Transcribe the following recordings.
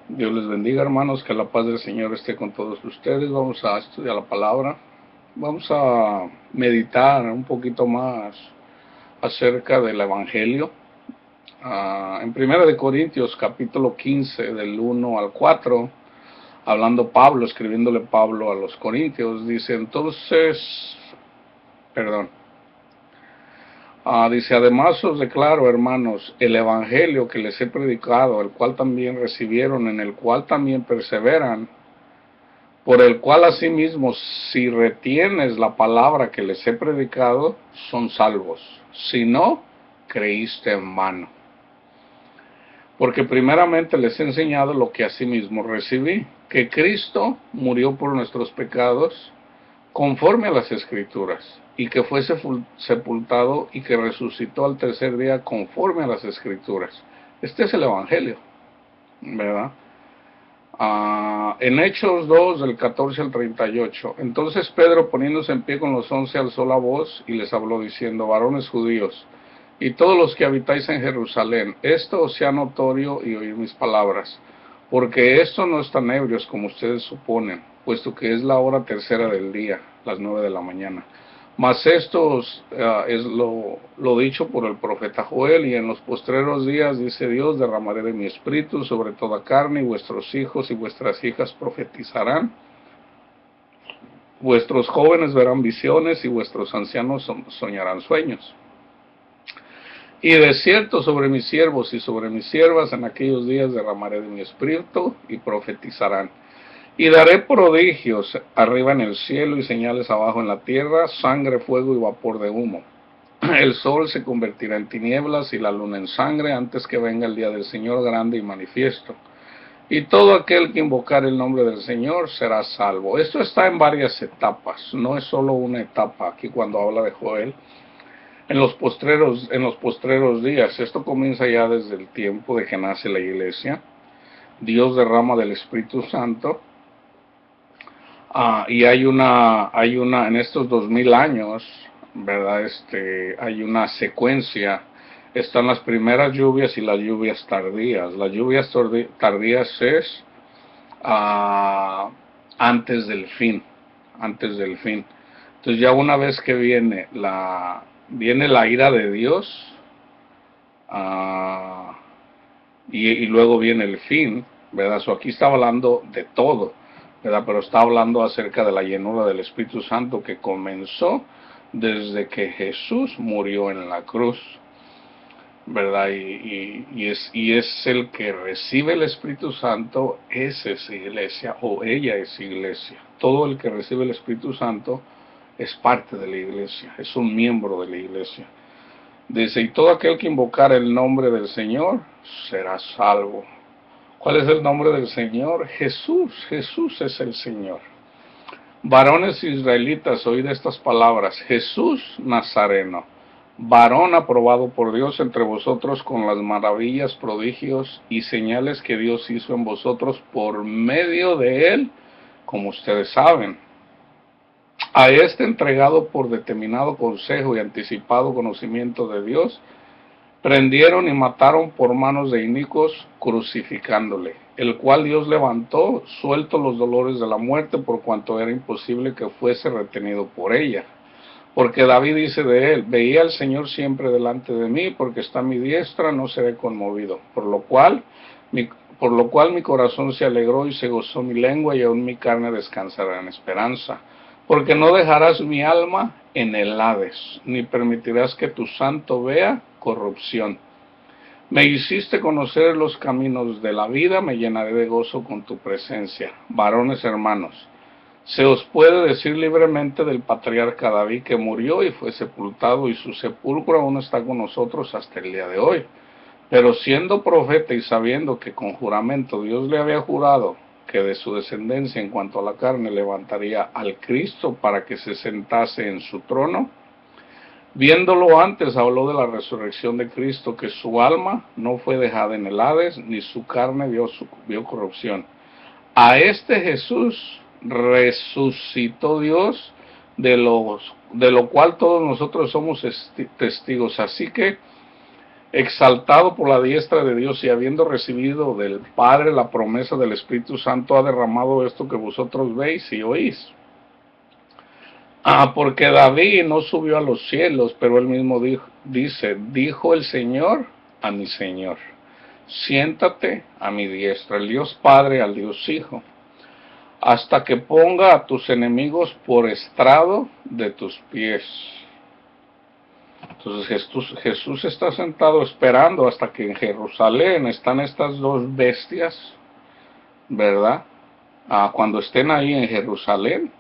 Dios les bendiga, hermanos, que la paz del Señor esté con todos ustedes. Vamos a estudiar la palabra. Vamos a meditar un poquito más acerca del Evangelio. En 1 capítulo 15, del 1 al 4, hablando Pablo, escribiéndole Pablo a los Corintios, dice dice, además os declaro, hermanos, el evangelio que les he predicado, el cual también recibieron, en el cual también perseveran, por el cual asimismo, si retienes la palabra que les he predicado, son salvos. Si no, creíste en vano. Porque primeramente les he enseñado lo que asimismo recibí, que Cristo murió por nuestros pecados, conforme a las Escrituras, y que fue sepultado y que resucitó al tercer día conforme a las Escrituras. Este es el Evangelio, ¿verdad? En Hechos 2, del 14 al 38, entonces Pedro, poniéndose en pie con los 11, alzó la voz y les habló diciendo, varones judíos, y todos los que habitáis en Jerusalén, esto os sea notorio y oír mis palabras, porque esto no están ebrios como ustedes suponen, puesto que es la hora tercera del día, las 9 de la mañana. Mas esto es lo dicho por el profeta Joel, y en los postreros días, dice Dios, derramaré de mi espíritu sobre toda carne, y vuestros hijos y vuestras hijas profetizarán, vuestros jóvenes verán visiones, y vuestros ancianos soñarán sueños. Y de cierto sobre mis siervos y sobre mis siervas en aquellos días derramaré de mi espíritu, y profetizarán. Y daré prodigios arriba en el cielo y señales abajo en la tierra, sangre, fuego y vapor de humo. El sol se convertirá en tinieblas y la luna en sangre antes que venga el día del Señor grande y manifiesto. Y todo aquel que invocar el nombre del Señor será salvo. Esto está en varias etapas, no es solo una etapa aquí cuando habla de Joel. En los postreros días, esto comienza ya desde el tiempo de que nace la iglesia. Dios derrama del Espíritu Santo. Y hay una, en estos 2000 años, ¿verdad? Hay una secuencia. Están las primeras lluvias y las lluvias tardías. Las lluvias tardías es antes del fin, Entonces ya una vez que viene la ira de Dios, y luego viene el fin, ¿verdad? Aquí está hablando de todo, ¿verdad? Pero está hablando acerca de la llenura del Espíritu Santo que comenzó desde que Jesús murió en la cruz, ¿verdad? Y es el que recibe el Espíritu Santo, esa es iglesia, o ella es iglesia. Todo el que recibe el Espíritu Santo es parte de la iglesia, es un miembro de la iglesia. Dice, y todo aquel que invocar el nombre del Señor será salvo. ¿Cuál es el nombre del Señor? Jesús. Jesús es el Señor. Varones israelitas, oíd estas palabras. Jesús Nazareno, varón aprobado por Dios entre vosotros con las maravillas, prodigios y señales que Dios hizo en vosotros por medio de él, como ustedes saben. A este entregado por determinado consejo y anticipado conocimiento de Dios, prendieron y mataron por manos de inicuos, crucificándole, el cual Dios levantó, suelto los dolores de la muerte, por cuanto era imposible que fuese retenido por ella. Porque David dice de él, veía al Señor siempre delante de mí, porque está a mi diestra, no seré conmovido. Por lo cual mi corazón se alegró y se gozó mi lengua, y aún mi carne descansará en esperanza. Porque no dejarás mi alma en el Hades, ni permitirás que tu santo vea corrupción. Me hiciste conocer los caminos de la vida, me llenaré de gozo con tu presencia. Varones hermanos, se os puede decir libremente del patriarca David, que murió y fue sepultado, y su sepulcro aún está con nosotros hasta el día de hoy. Pero siendo profeta y sabiendo que con juramento Dios le había jurado que de su descendencia en cuanto a la carne levantaría al Cristo para que se sentase en su trono, viéndolo antes habló de la resurrección de Cristo, que su alma no fue dejada en el Hades, ni su carne vio corrupción. A este Jesús resucitó Dios, de lo cual todos nosotros somos testigos. Así que exaltado por la diestra de Dios y habiendo recibido del Padre la promesa del Espíritu Santo, ha derramado esto que vosotros veis y oís. Porque David no subió a los cielos, pero él mismo dijo el Señor a mi Señor, siéntate a mi diestra, el Dios Padre al Dios Hijo, hasta que ponga a tus enemigos por estrado de tus pies. Entonces Jesús está sentado esperando hasta que en Jerusalén están estas dos bestias, ¿verdad? Cuando estén ahí en Jerusalén,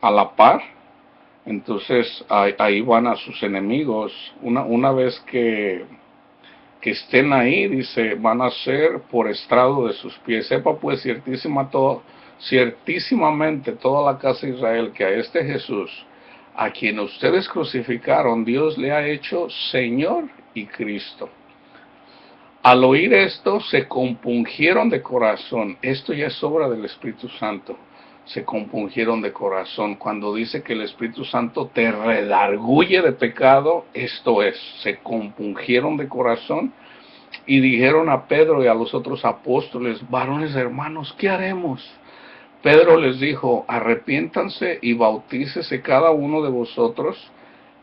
a la par, entonces ahí van a sus enemigos. Una vez que estén ahí, dice, van a ser por estrado de sus pies. Sepa pues ciertísimamente toda la casa de Israel que a este Jesús, a quien ustedes crucificaron, Dios le ha hecho Señor y Cristo. Al oír esto, se compungieron de corazón. Esto ya es obra del Espíritu Santo. Se compungieron de corazón. Cuando dice que el Espíritu Santo te redarguye de pecado, esto es, se compungieron de corazón y dijeron a Pedro y a los otros apóstoles, varones hermanos, ¿qué haremos? Pedro les dijo, arrepiéntanse y bautícese cada uno de vosotros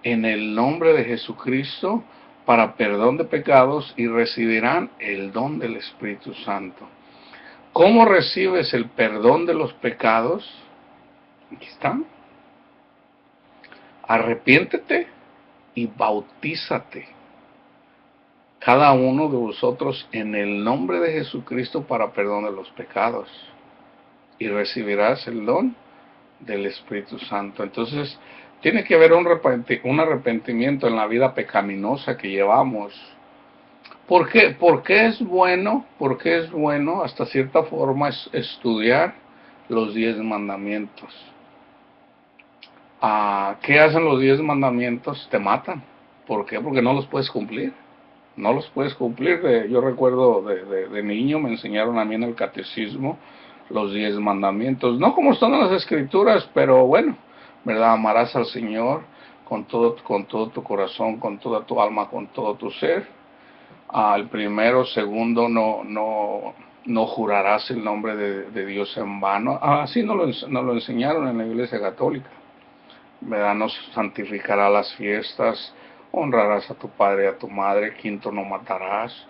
en el nombre de Jesucristo para perdón de pecados y recibirán el don del Espíritu Santo. ¿Cómo recibes el perdón de los pecados? Aquí está. Arrepiéntete y bautízate cada uno de vosotros en el nombre de Jesucristo para perdón de los pecados y recibirás el don del Espíritu Santo. Entonces, tiene que haber un arrepentimiento en la vida pecaminosa que llevamos. ¿Por qué? Porque es bueno, porque es bueno hasta cierta forma estudiar los 10 mandamientos. ¿Qué hacen los 10 mandamientos? Te matan. ¿Por qué? Porque no los puedes cumplir. No los puedes cumplir. Yo recuerdo de niño me enseñaron a mí en el catecismo los 10 mandamientos. No como están en las escrituras, pero bueno, ¿verdad? Amarás al Señor con todo tu corazón, con toda tu alma, con todo tu ser. El primero, segundo, no jurarás el nombre de Dios en vano. Así nos lo enseñaron en la Iglesia Católica. ¿Verdad? No santificarás las fiestas, honrarás a tu padre y a tu madre, quinto, no matarás.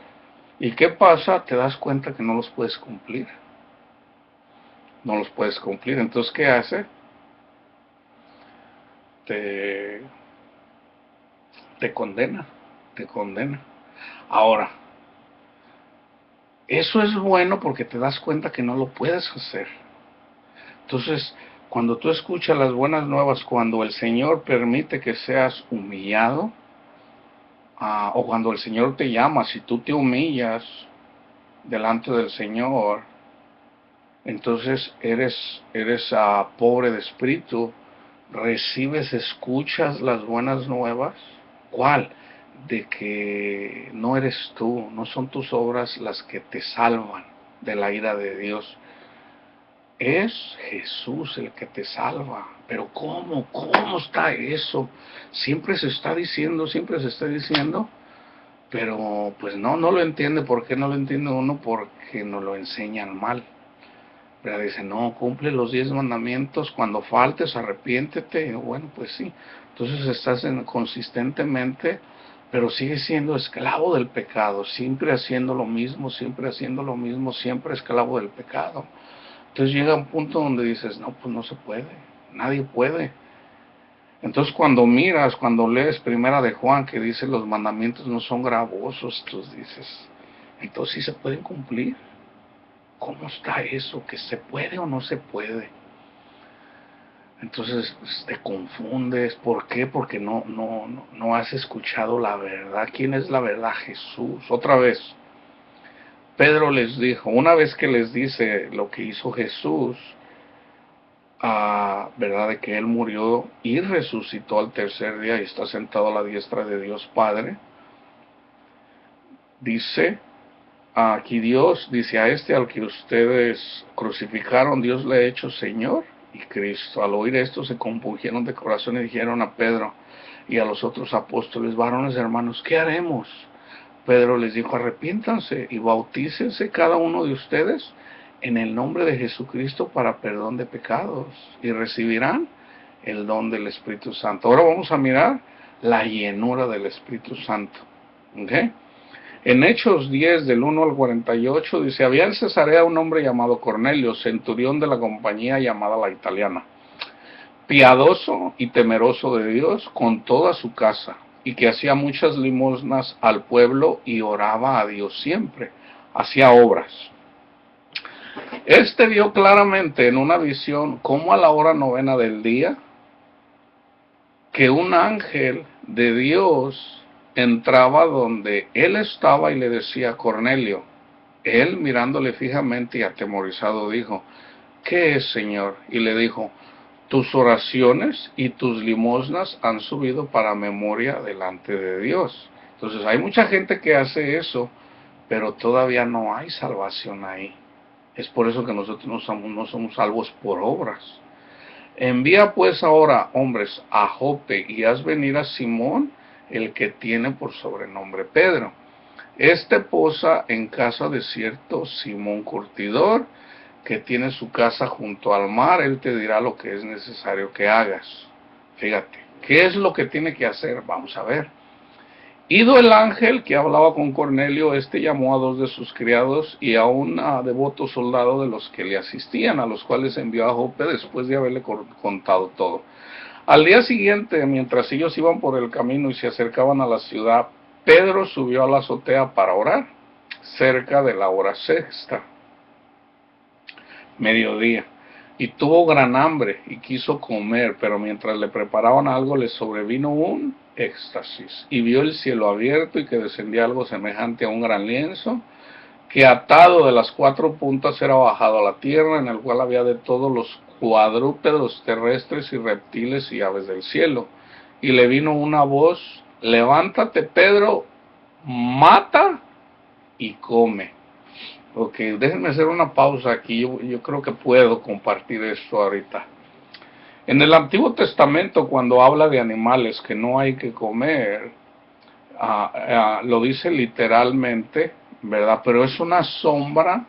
¿Y qué pasa? Te das cuenta que no los puedes cumplir. No los puedes cumplir. Entonces, ¿qué hace? Te condena. Te condena. Ahora, eso es bueno porque te das cuenta que no lo puedes hacer. Entonces, cuando tú escuchas las buenas nuevas, cuando el Señor permite que seas humillado, o cuando el Señor te llama, si tú te humillas delante del Señor, entonces eres pobre de espíritu, recibes, escuchas las buenas nuevas. ¿Cuál? De que no eres tú, no son tus obras las que te salvan de la ira de Dios. Es Jesús el que te salva. Pero ¿cómo? ¿Cómo está eso? Siempre se está diciendo, pero pues no lo entiende. ¿Por qué no lo entiende uno? Porque nos lo enseñan mal. Pero dice, no, cumple los 10 mandamientos, cuando faltes, arrepiéntete. Bueno, pues sí. Entonces estás consistentemente, pero sigues siendo esclavo del pecado, siempre haciendo lo mismo, siempre esclavo del pecado. Entonces llega un punto donde dices, no, pues no se puede, nadie puede. Entonces cuando lees Primera de Juan, que dice los mandamientos no son gravosos, tú dices, entonces sí se pueden cumplir. ¿Cómo está eso? ¿Que se puede o no se puede? Entonces te confundes. ¿Por qué? Porque no has escuchado la verdad. ¿Quién es la verdad? Jesús. Otra vez, Pedro les dijo, una vez que les dice lo que hizo Jesús, ¿verdad? De que Él murió y resucitó al tercer día y está sentado a la diestra de Dios Padre. Dice, aquí Dios dice, a este al que ustedes crucificaron, Dios le ha hecho Señor y Cristo. Al oír esto se compungieron de corazón y dijeron a Pedro y a los otros apóstoles, varones hermanos, ¿qué haremos? Pedro les dijo, arrepiéntanse y bautícense cada uno de ustedes en el nombre de Jesucristo para perdón de pecados y recibirán el don del Espíritu Santo. Ahora vamos a mirar la llenura del Espíritu Santo. ¿Okay? En Hechos 10, del 1 al 48, dice, había en Cesarea un hombre llamado Cornelio, centurión de la compañía llamada La Italiana, piadoso y temeroso de Dios con toda su casa, y que hacía muchas limosnas al pueblo y oraba a Dios siempre, hacía obras. Este vio claramente en una visión, como a la hora novena del día, que un ángel de Dios entraba donde él estaba y le decía, Cornelio. Él, mirándole fijamente y atemorizado, dijo, ¿qué es, Señor? Y le dijo, tus oraciones y tus limosnas han subido para memoria delante de Dios. Entonces hay mucha gente que hace eso, pero todavía no hay salvación ahí. Es por eso que nosotros no somos salvos por obras. Envía pues ahora hombres a Jope y haz venir a Simón, el que tiene por sobrenombre Pedro. Este posa en casa de cierto Simón Curtidor, que tiene su casa junto al mar. Él te dirá lo que es necesario que hagas. Fíjate, ¿qué es lo que tiene que hacer? Vamos a ver. Ido el ángel que hablaba con Cornelio, este llamó a 2 de sus criados y a un devoto soldado de los que le asistían, a los cuales envió a Jope después de haberle contado todo. Al día siguiente, mientras ellos iban por el camino y se acercaban a la ciudad, Pedro subió a la azotea para orar, cerca de la hora sexta, mediodía, y tuvo gran hambre y quiso comer, pero mientras le preparaban algo le sobrevino un éxtasis, y vio el cielo abierto y que descendía algo semejante a un gran lienzo, que atado de las 4 puntas era bajado a la tierra, en el cual había de todos los cuadrúpedos terrestres y reptiles y aves del cielo. Y le vino una voz, levántate Pedro, mata y come. Ok, déjenme hacer una pausa aquí, yo creo que puedo compartir esto ahorita. En el Antiguo Testamento, cuando habla de animales que no hay que comer, lo dice literalmente, ¿verdad? Pero es una sombra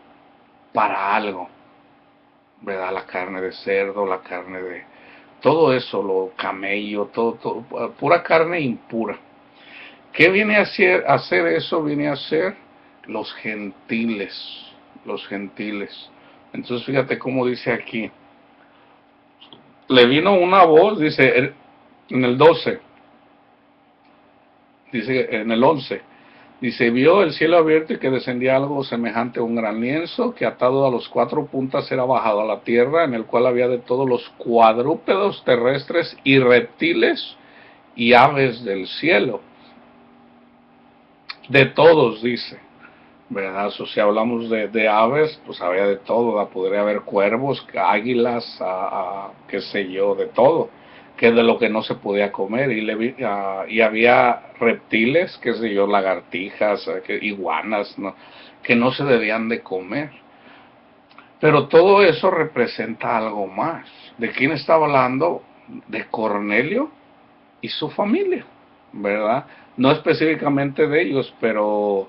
para algo, ¿verdad? La carne de cerdo, la carne de... todo eso, lo camello, todo, pura carne impura. ¿Qué viene a hacer eso? Viene a ser los gentiles, los gentiles. Entonces fíjate cómo dice aquí. Le vino una voz, dice en el 12, dice en el 11, dice, vio el cielo abierto y que descendía algo semejante a un gran lienzo, que atado a los 4 puntas era bajado a la tierra, en el cual había de todos los cuadrúpedos terrestres y reptiles y aves del cielo. De todos, dice, ¿verdad? O si hablamos de aves, pues había de todo, ¿verdad? Podría haber cuervos, águilas, qué sé yo, de todo, que es de lo que no se podía comer, y había reptiles, qué sé yo, lagartijas, iguanas, ¿no? Que no se debían de comer. Pero todo eso representa algo más. ¿De quién estaba hablando? De Cornelio y su familia, ¿verdad? No específicamente de ellos, pero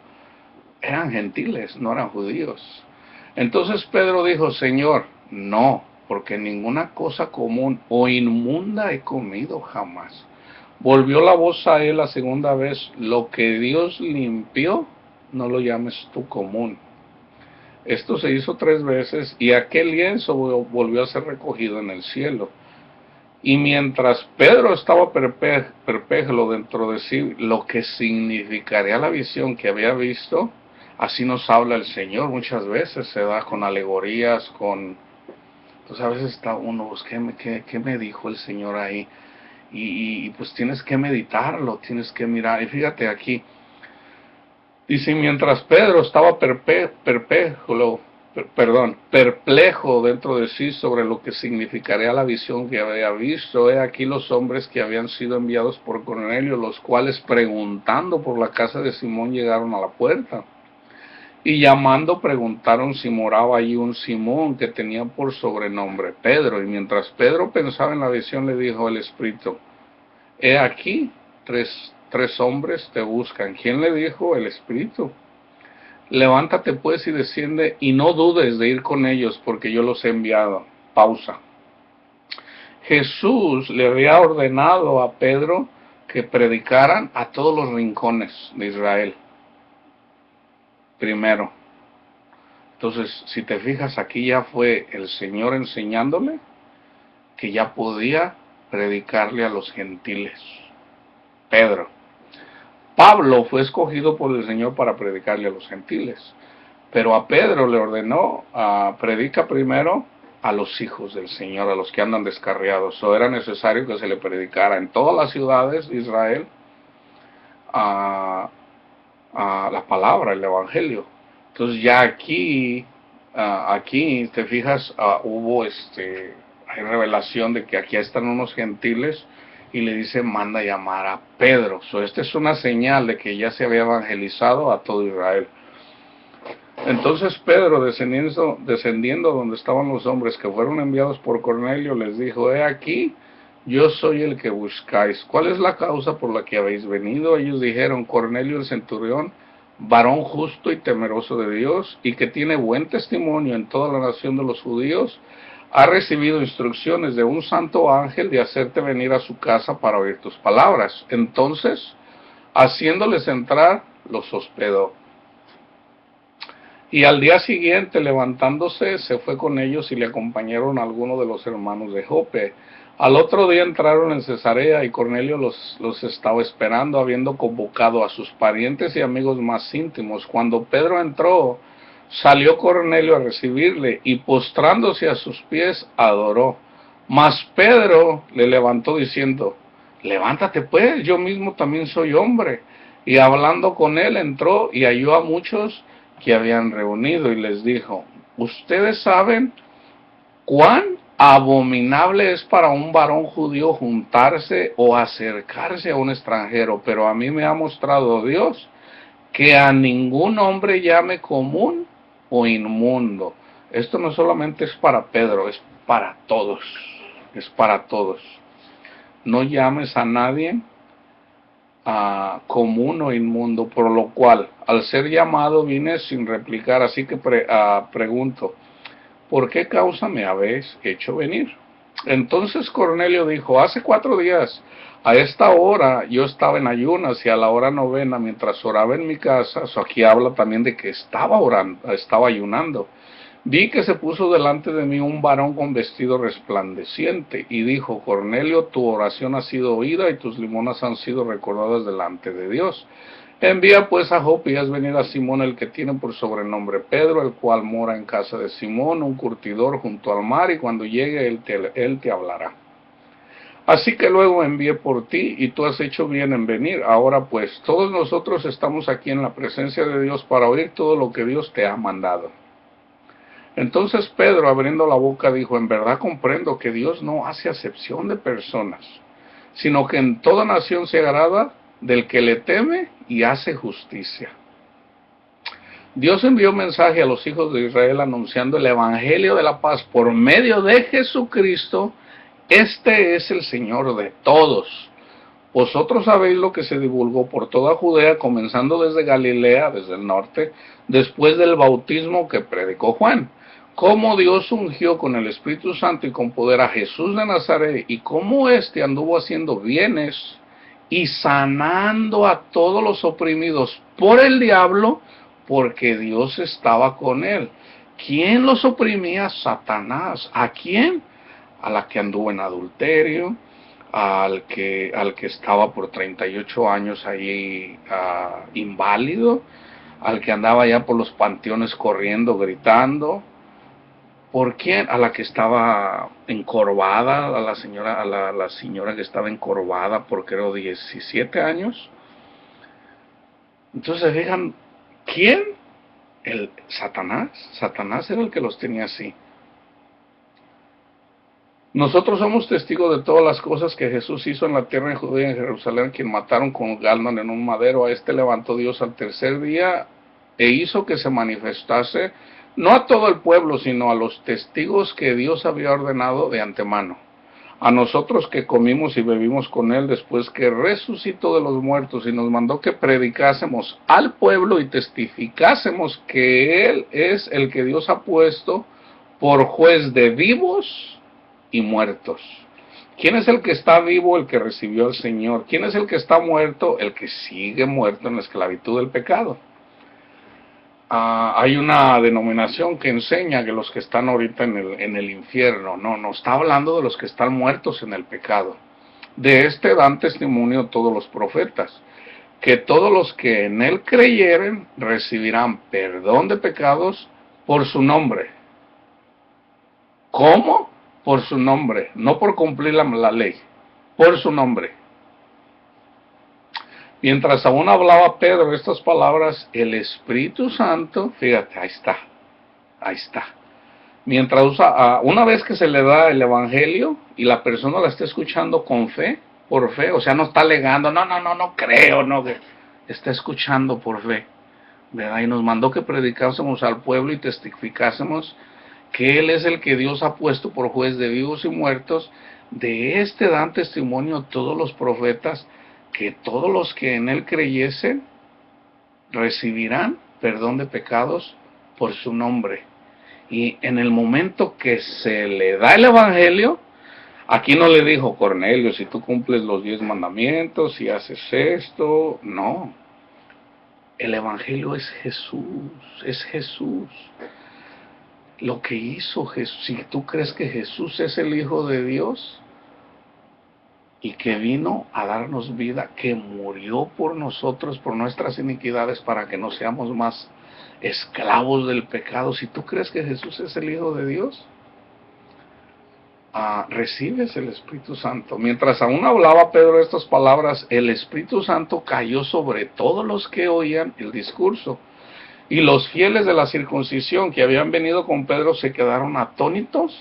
eran gentiles, no eran judíos. Entonces Pedro dijo, Señor, no, porque ninguna cosa común o inmunda he comido jamás. Volvió la voz a él la segunda vez, lo que Dios limpió, no lo llames tú común. Esto se hizo 3 veces y aquel lienzo volvió a ser recogido en el cielo. Y mientras Pedro estaba perplejo dentro de sí, lo que significaría la visión que había visto, así nos habla el Señor muchas veces, se da con alegorías, pues a veces está uno, pues, ¿qué me dijo el Señor ahí? Y pues tienes que meditarlo, tienes que mirar. Y fíjate aquí, dice, mientras Pedro estaba perplejo dentro de sí sobre lo que significaría la visión que había visto, he aquí los hombres que habían sido enviados por Cornelio, los cuales preguntando por la casa de Simón llegaron a la puerta. Y llamando preguntaron si moraba allí un Simón que tenía por sobrenombre Pedro. Y mientras Pedro pensaba en la visión le dijo el Espíritu, he aquí 3 hombres te buscan. ¿Quién le dijo? El Espíritu. Levántate pues y desciende y no dudes de ir con ellos porque yo los he enviado. Pausa. Jesús le había ordenado a Pedro que predicaran a todos los rincones de Israel. Primero. Entonces, si te fijas, aquí ya fue el Señor enseñándole que ya podía predicarle a los gentiles. Pedro. Pablo fue escogido por el Señor para predicarle a los gentiles, pero a Pedro le ordenó, predica primero a los hijos del Señor, a los que andan descarriados. O era necesario que se le predicara en todas las ciudades de Israel a la palabra, el evangelio. Entonces ya aquí te fijas, hubo hay revelación de que aquí están unos gentiles y le dice, manda llamar a Pedro. Esta es una señal de que ya se había evangelizado a todo Israel. Entonces Pedro, descendiendo donde estaban los hombres que fueron enviados por Cornelio, les dijo, he aquí, yo soy el que buscáis. ¿Cuál es la causa por la que habéis venido? Ellos dijeron, Cornelio el centurión, varón justo y temeroso de Dios, y que tiene buen testimonio en toda la nación de los judíos, ha recibido instrucciones de un santo ángel de hacerte venir a su casa para oír tus palabras. Entonces, haciéndoles entrar, los hospedó. Y al día siguiente, levantándose, se fue con ellos y le acompañaron algunos de los hermanos de Jope. Al otro día entraron en Cesarea y Cornelio los estaba esperando, habiendo convocado a sus parientes y amigos más íntimos. Cuando Pedro entró, salió Cornelio a recibirle y postrándose a sus pies, adoró. Mas Pedro le levantó diciendo, levántate pues, yo mismo también soy hombre. Y hablando con él, entró y halló a muchos que habían reunido y les dijo, ustedes saben cuán abominable es para un varón judío juntarse o acercarse a un extranjero, pero a mí me ha mostrado Dios que a ningún hombre llame común o inmundo. Esto no solamente es para Pedro, es para todos, es para todos. No llames a nadie común o inmundo, por lo cual, al ser llamado, vine sin replicar, así que pregunto, ¿por qué causa me habéis hecho venir? Entonces Cornelio dijo, hace 4 días, a esta hora yo estaba en ayunas y a la hora novena, mientras oraba en mi casa, aquí habla también de que estaba orando, estaba ayunando, vi que se puso delante de mí un varón con vestido resplandeciente y dijo, Cornelio, tu oración ha sido oída y tus limonas han sido recordadas delante de Dios. Envía pues a Jope y haz venir a Simón, el que tiene por sobrenombre Pedro, el cual mora en casa de Simón, un curtidor junto al mar, y cuando llegue él te hablará. Así que luego envié por ti y tú has hecho bien en venir. Ahora pues, todos nosotros estamos aquí en la presencia de Dios para oír todo lo que Dios te ha mandado. Entonces Pedro, abriendo la boca, dijo, en verdad comprendo que Dios no hace acepción de personas, sino que en toda nación se agrada del que le teme y hace justicia. Dios envió mensaje a los hijos de Israel anunciando el evangelio de la paz por medio de Jesucristo. Este es el Señor de todos. Vosotros sabéis lo que se divulgó por toda Judea, comenzando desde Galilea, desde el norte, después del bautismo que predicó Juan. Cómo Dios ungió con el Espíritu Santo y con poder a Jesús de Nazaret, y cómo éste anduvo haciendo bienes y sanando a todos los oprimidos por el diablo, porque Dios estaba con él. ¿Quién los oprimía? Satanás. ¿A quién? A la que anduvo en adulterio, al que estaba por 38 años ahí inválido, al que andaba ya por los panteones corriendo, gritando. ¿Por quién? A la que estaba encorvada, a la señora que estaba encorvada por creo 17 años. Entonces, fijan, ¿quién? El Satanás. Satanás era el que los tenía así. Nosotros somos testigos de todas las cosas que Jesús hizo en la tierra de Judea y en Jerusalén, quien mataron con galman en un madero. A este levantó Dios al tercer día e hizo que se manifestase, no a todo el pueblo, sino a los testigos que Dios había ordenado de antemano, a nosotros que comimos y bebimos con él después que resucitó de los muertos, y nos mandó que predicásemos al pueblo y testificásemos que él es el que Dios ha puesto por juez de vivos y muertos. ¿Quién es el que está vivo? El que recibió al Señor. ¿Quién es el que está muerto? El que sigue muerto en la esclavitud del pecado. Hay una denominación que enseña que los que están ahorita en el infierno, no está hablando de los que están muertos en el pecado. De este dan testimonio todos los profetas, que todos los que en él creyeren recibirán perdón de pecados por su nombre. ¿Cómo? Por su nombre, no por cumplir la ley, por su nombre. Mientras aún hablaba Pedro estas palabras, el Espíritu Santo, fíjate, ahí está. Mientras una vez que se le da el Evangelio y la persona la está escuchando con fe, por fe, o sea, no está alegando, no creo, no, está escuchando por fe, ¿verdad? Y nos mandó que predicásemos al pueblo y testificásemos que Él es el que Dios ha puesto por juez de vivos y muertos. De este dan testimonio todos los profetas, que todos los que en Él creyesen recibirán perdón de pecados por su nombre. Y en el momento que se le da el Evangelio, aquí no le dijo Cornelio, si tú cumples los 10 mandamientos, si haces esto, no. El Evangelio es Jesús. Lo que hizo Jesús, si tú crees que Jesús es el Hijo de Dios y que vino a darnos vida, que murió por nosotros, por nuestras iniquidades, para que no seamos más esclavos del pecado, si tú crees que Jesús es el Hijo de Dios, recibes el Espíritu Santo. Mientras aún hablaba Pedro estas palabras, el Espíritu Santo cayó sobre todos los que oían el discurso. Y los fieles de la circuncisión que habían venido con Pedro se quedaron atónitos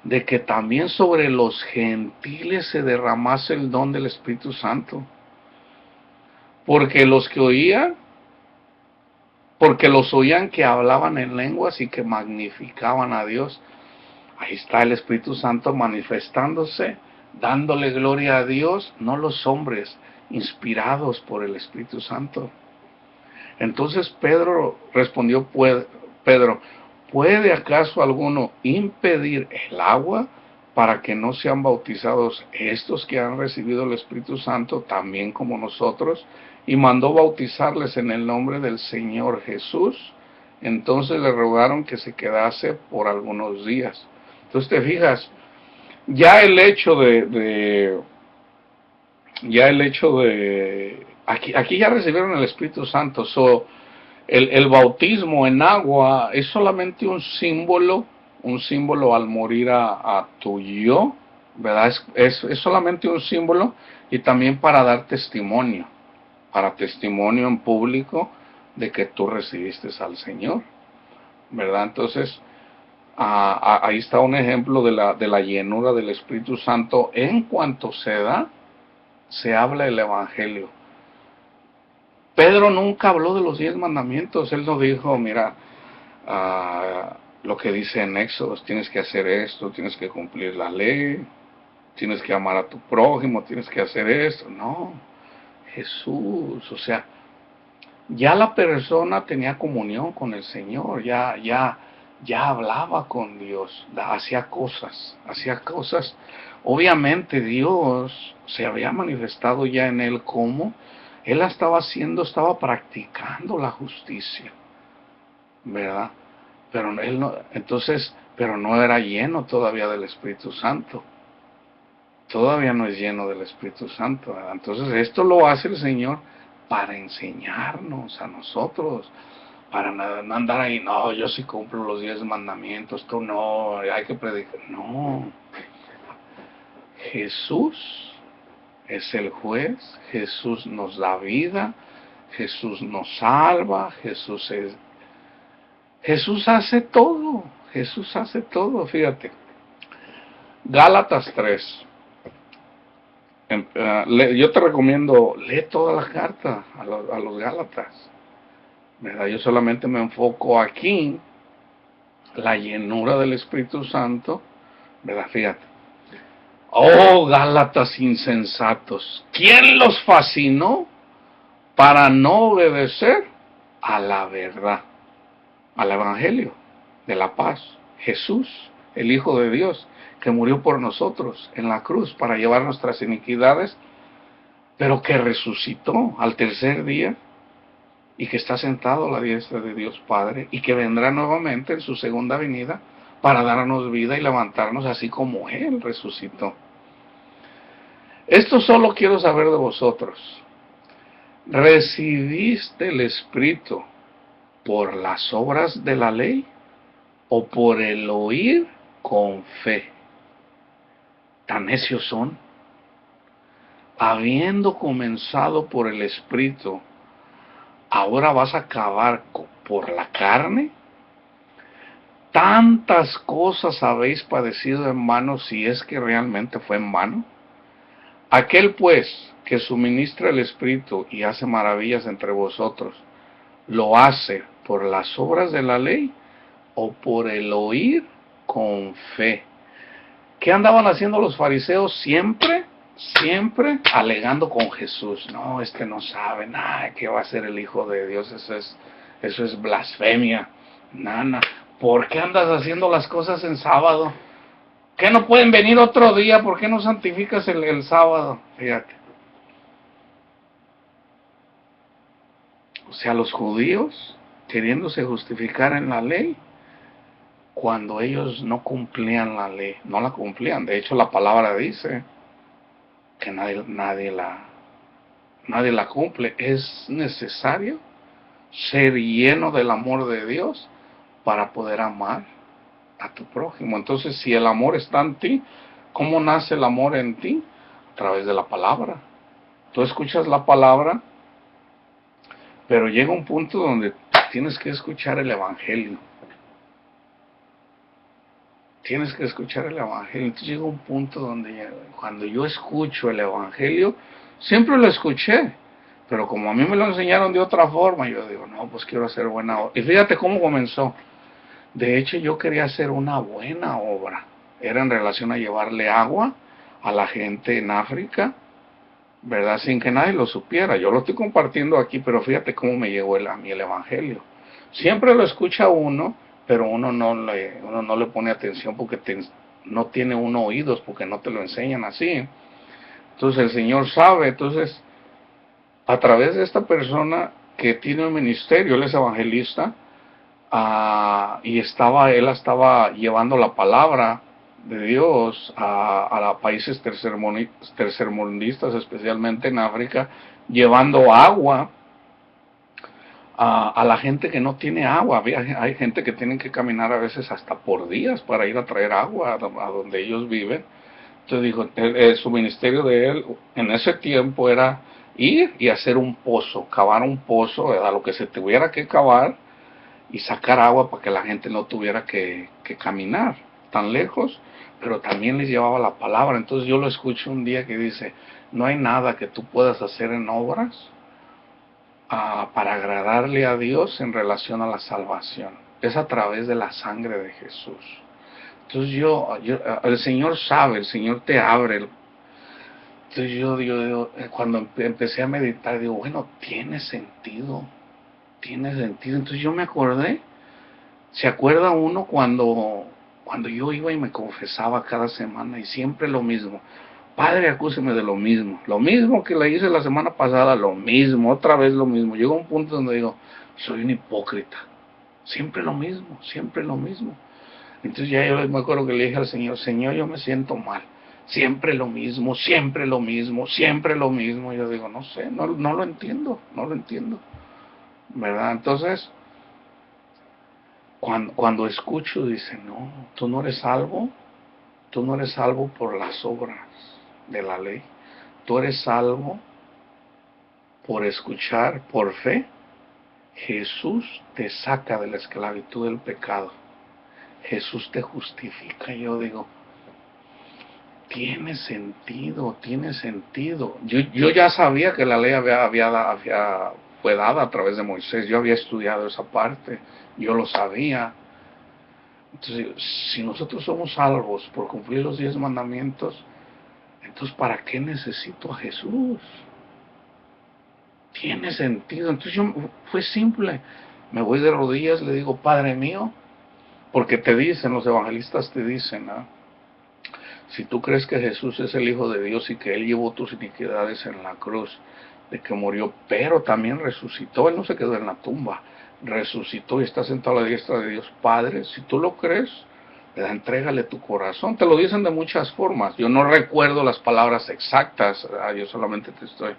de que también sobre los gentiles se derramase el don del Espíritu Santo. Porque los oían que hablaban en lenguas y que magnificaban a Dios. Ahí está el Espíritu Santo manifestándose, dándole gloria a Dios, no los hombres, inspirados por el Espíritu Santo. Entonces Pedro respondió, Pedro, ¿puede acaso alguno impedir el agua para que no sean bautizados estos que han recibido el Espíritu Santo también como nosotros? Y mandó bautizarles en el nombre del Señor Jesús. Entonces le rogaron que se quedase por algunos días. Entonces te fijas, ya el hecho de aquí ya recibieron el Espíritu Santo. El bautismo en agua es solamente un símbolo al morir a tu yo, ¿verdad? Es solamente un símbolo, y también para dar testimonio en público de que tú recibiste al Señor, ¿verdad? Entonces, ahí está un ejemplo de la llenura del Espíritu Santo. En cuanto se da, se habla el Evangelio. Pedro nunca habló de los 10 mandamientos. Él no dijo, mira, lo que dice en Éxodo, tienes que hacer esto, tienes que cumplir la ley, tienes que amar a tu prójimo, tienes que hacer esto. No, Jesús, o sea, ya la persona tenía comunión con el Señor, ya hablaba con Dios, hacía cosas. Obviamente Dios se había manifestado ya en él como él estaba practicando la justicia, ¿verdad? Pero él no, pero no era lleno todavía del Espíritu Santo. Todavía no es lleno del Espíritu Santo, ¿verdad? Entonces esto lo hace el Señor para enseñarnos a nosotros, para no andar ahí, no, yo sí cumplo los 10 mandamientos, tú no, hay que predicar. No, Jesús es el juez, Jesús nos da vida, Jesús nos salva, Jesús hace todo, fíjate. Gálatas 3. Yo te recomiendo, lee toda la carta a los Gálatas, ¿verdad? Yo solamente me enfoco aquí, la llenura del Espíritu Santo, ¿verdad? Fíjate. Oh, Gálatas insensatos, ¿quién los fascinó para no obedecer a la verdad, al Evangelio de la paz? Jesús, el Hijo de Dios, que murió por nosotros en la cruz para llevar nuestras iniquidades, pero que resucitó al tercer día y que está sentado a la diestra de Dios Padre y que vendrá nuevamente en su segunda venida para darnos vida y levantarnos así como Él resucitó. Esto solo quiero saber de vosotros. ¿Recibiste el Espíritu por las obras de la ley o por el oír con fe? Tan necios son. Habiendo comenzado por el Espíritu, ¿ahora vas a acabar por la carne? Tantas cosas habéis padecido en vano, si es que realmente fue en vano. Aquel pues que suministra el Espíritu y hace maravillas entre vosotros, ¿lo hace por las obras de la ley o por el oír con fe? ¿Qué andaban haciendo los fariseos? Siempre alegando con Jesús. No, no sabe nada, que va a ser el Hijo de Dios, eso es blasfemia. Nana, ¿por qué andas haciendo las cosas en sábado? ¿Qué no pueden venir otro día? ¿Por qué no santificas el sábado? Fíjate. O sea, los judíos queriéndose justificar en la ley cuando ellos no cumplían la ley, no la cumplían. De hecho, la palabra dice que nadie la cumple. Es necesario ser lleno del amor de Dios para poder amar a tu prójimo. Entonces, si el amor está en ti, ¿cómo nace el amor en ti? A través de la palabra. Tú escuchas la palabra, pero llega un punto donde tienes que escuchar el Evangelio. Tienes que escuchar el Evangelio. Entonces llega un punto donde cuando yo escucho el Evangelio, siempre lo escuché, pero como a mí me lo enseñaron de otra forma, yo digo, no, pues quiero hacer buena obra. Y fíjate cómo comenzó. De hecho, yo quería hacer una buena obra. Era en relación a llevarle agua a la gente en África, ¿verdad? Sin que nadie lo supiera. Yo lo estoy compartiendo aquí, pero fíjate cómo me llegó a mí el Evangelio. Siempre lo escucha uno, pero uno no le pone atención porque no tiene uno oídos, porque no te lo enseñan así. Entonces el Señor sabe. Entonces, a través de esta persona que tiene un ministerio, él es evangelista, y él estaba llevando la palabra de Dios a países tercermundistas, especialmente en África, llevando agua a la gente que no tiene agua. Hay gente que tienen que caminar a veces hasta por días para ir a traer agua a donde ellos viven. Entonces dijo, su ministerio de él en ese tiempo era ir y hacer un pozo, cavar un pozo, a lo que se tuviera que cavar, y sacar agua para que la gente no tuviera que caminar tan lejos, pero también les llevaba la palabra. Entonces yo lo escucho un día que dice, no hay nada que tú puedas hacer en obras para agradarle a Dios en relación a la salvación. Es a través de la sangre de Jesús. Entonces el Señor sabe, el Señor te abre. Entonces yo cuando empecé a meditar, digo, bueno, tiene sentido. Entonces yo me acordé. ¿Se acuerda uno cuando yo iba y me confesaba cada semana y siempre lo mismo? Padre, acúseme de lo mismo que le hice la semana pasada, lo mismo, otra vez lo mismo. Llegó un punto donde digo, soy un hipócrita, siempre lo mismo, siempre lo mismo. Entonces ya yo me acuerdo que le dije al Señor, Señor, yo me siento mal, siempre lo mismo, siempre lo mismo, siempre lo mismo. Yo digo, no sé, no lo entiendo, ¿verdad? Entonces, cuando escucho, dice, no, tú no eres salvo por las obras de la ley, tú eres salvo por escuchar, por fe. Jesús te saca de la esclavitud del pecado, Jesús te justifica. Yo digo, tiene sentido. Yo ya sabía que la ley fue dada a través de Moisés, yo había estudiado esa parte, yo lo sabía. Entonces, si nosotros somos salvos por cumplir los 10 mandamientos, Entonces, ¿para qué necesito a Jesús? Tiene sentido. Entonces fue simple. Me voy de rodillas, le digo, Padre mío, porque te dicen, los evangelistas te dicen, ¿no? Si tú crees que Jesús es el Hijo de Dios y que Él llevó tus iniquidades en la cruz, de que murió, pero también resucitó, Él no se quedó en la tumba, resucitó y está sentado a la diestra de Dios Padre, si tú lo crees, entrégale tu corazón. Te lo dicen de muchas formas. Yo no recuerdo las palabras exactas, yo solamente te estoy...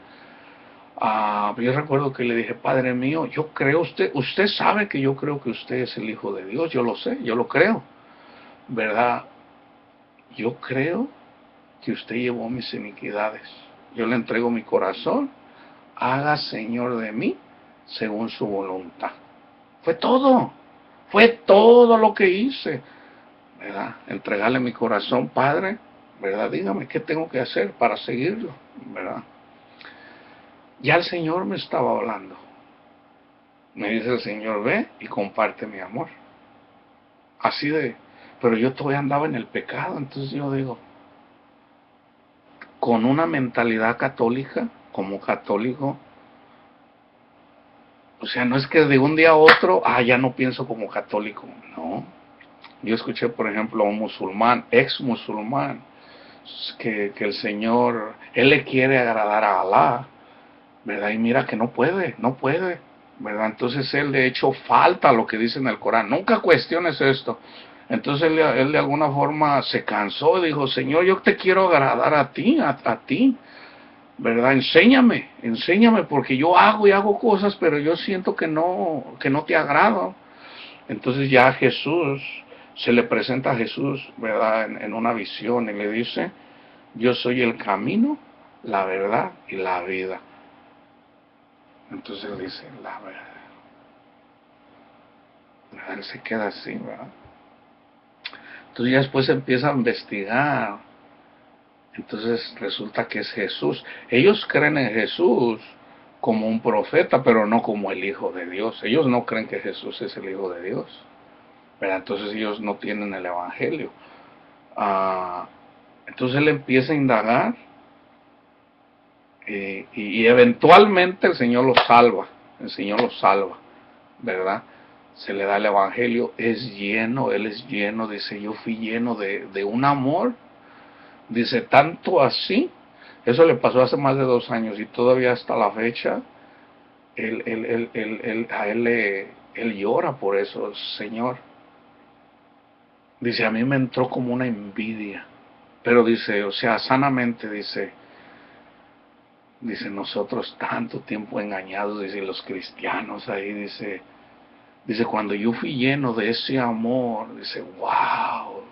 yo recuerdo que le dije, Padre mío, yo creo usted sabe que yo creo que usted es el Hijo de Dios, yo lo sé, yo lo creo, ¿verdad? Yo creo que usted llevó mis iniquidades. Yo le entrego mi corazón, haga Señor de mí según su voluntad. Fue todo lo que hice, ¿verdad? Entregarle mi corazón, Padre, ¿verdad? Dígame qué tengo que hacer para seguirlo, ¿verdad? Ya el Señor me estaba hablando. Me dice el Señor, ve y comparte mi amor. Así de, pero yo todavía andaba en el pecado, entonces yo digo, con una mentalidad católica, como católico, o sea, no es que de un día a otro, ya no pienso como católico, no. Yo escuché, por ejemplo, a un musulmán, ex musulmán, que el Señor, él le quiere agradar a Alá, ¿verdad? Y mira que no puede, ¿verdad? Entonces él de hecho falta lo que dice en el Corán. Nunca cuestiones esto. Entonces él de alguna forma se cansó y dijo, Señor, yo te quiero agradar a ti, a ti, ¿verdad? Enséñame, porque yo hago cosas, pero yo siento que no te agrado. Entonces ya Jesús, se le presenta a Jesús, ¿verdad? En una visión y le dice, yo soy el camino, la verdad y la vida. Entonces él dice, la verdad. Él se queda así, ¿verdad? Entonces ya después empieza a investigar. Entonces resulta que es Jesús. Ellos creen en Jesús como un profeta, pero no como el Hijo de Dios. Ellos no creen que Jesús es el Hijo de Dios, ¿verdad? Entonces ellos no tienen el Evangelio. Entonces él empieza a indagar y eventualmente el Señor lo salva. El Señor lo salva, ¿verdad? Se le da el Evangelio, él es lleno, dice, yo fui lleno de un amor, dice, tanto así, eso le pasó hace más de 2 años y todavía hasta la fecha, él llora por eso, Señor. Dice, a mí me entró como una envidia, pero dice, o sea, sanamente dice, nosotros tanto tiempo engañados, dice, los cristianos ahí, dice, cuando yo fui lleno de ese amor, dice, wow,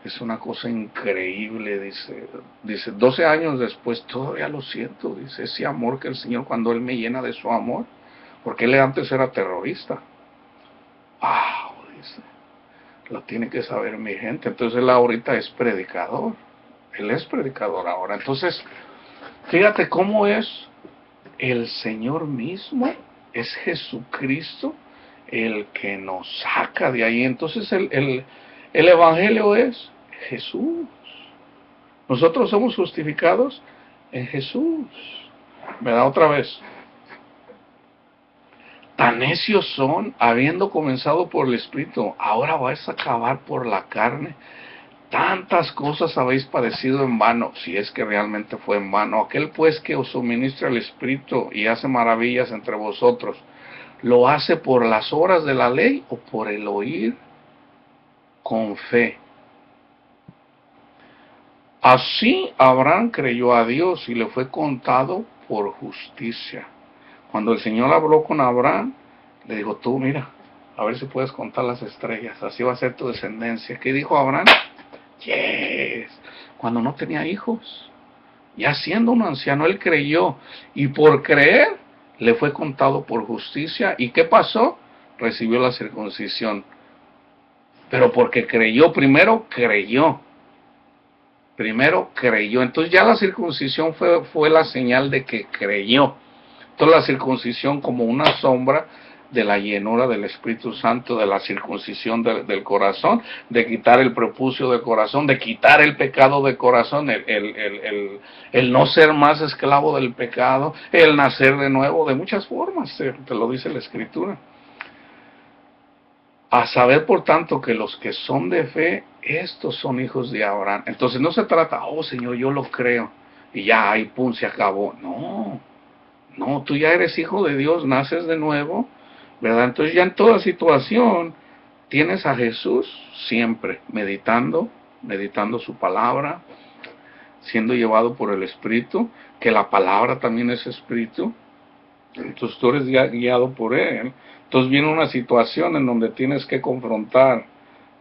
es una cosa increíble, dice, 12 años después todavía lo siento, dice, ese amor que el Señor cuando Él me llena de su amor, porque Él antes era terrorista, wow, dice, lo tiene que saber mi gente, entonces Él ahorita es predicador, Él es predicador ahora, entonces, fíjate cómo es el Señor mismo, es Jesucristo, el que nos saca de ahí. Entonces el Evangelio es Jesús. Nosotros somos justificados en Jesús. ¿Verdad? Otra vez. Tan necios son, habiendo comenzado por el Espíritu, ahora vais a acabar por la carne. Tantas cosas habéis padecido en vano, si es que realmente fue en vano. Aquel pues que os suministra el Espíritu y hace maravillas entre vosotros, ¿lo hace por las obras de la ley o por el oír con fe? Así Abraham creyó a Dios y le fue contado por justicia. Cuando el Señor habló con Abraham, le dijo, tú mira, a ver si puedes contar las estrellas, así va a ser tu descendencia. ¿Qué dijo Abraham? Yes. Cuando no tenía hijos, ya siendo un anciano, él creyó, y por creer le fue contado por justicia. ¿Y qué pasó? Recibió la circuncisión. Pero porque creyó, primero creyó. Entonces ya la circuncisión fue la señal de que creyó. Entonces la circuncisión como una sombra de la llenura del Espíritu Santo, de la circuncisión del corazón, de quitar el prepucio del corazón, de quitar el pecado del corazón, el no ser más esclavo del pecado, el nacer de nuevo, de muchas formas, te lo dice la Escritura. A saber, por tanto, que los que son de fe, estos son hijos de Abraham. Entonces no se trata, oh Señor, yo lo creo, y ya, ahí pum, se acabó. No, no, tú ya eres hijo de Dios, naces de nuevo, ¿verdad? Entonces ya en toda situación tienes a Jesús siempre meditando su palabra, siendo llevado por el Espíritu, que la palabra también es Espíritu. Entonces tú eres guiado por Él. Entonces viene una situación en donde tienes que confrontar,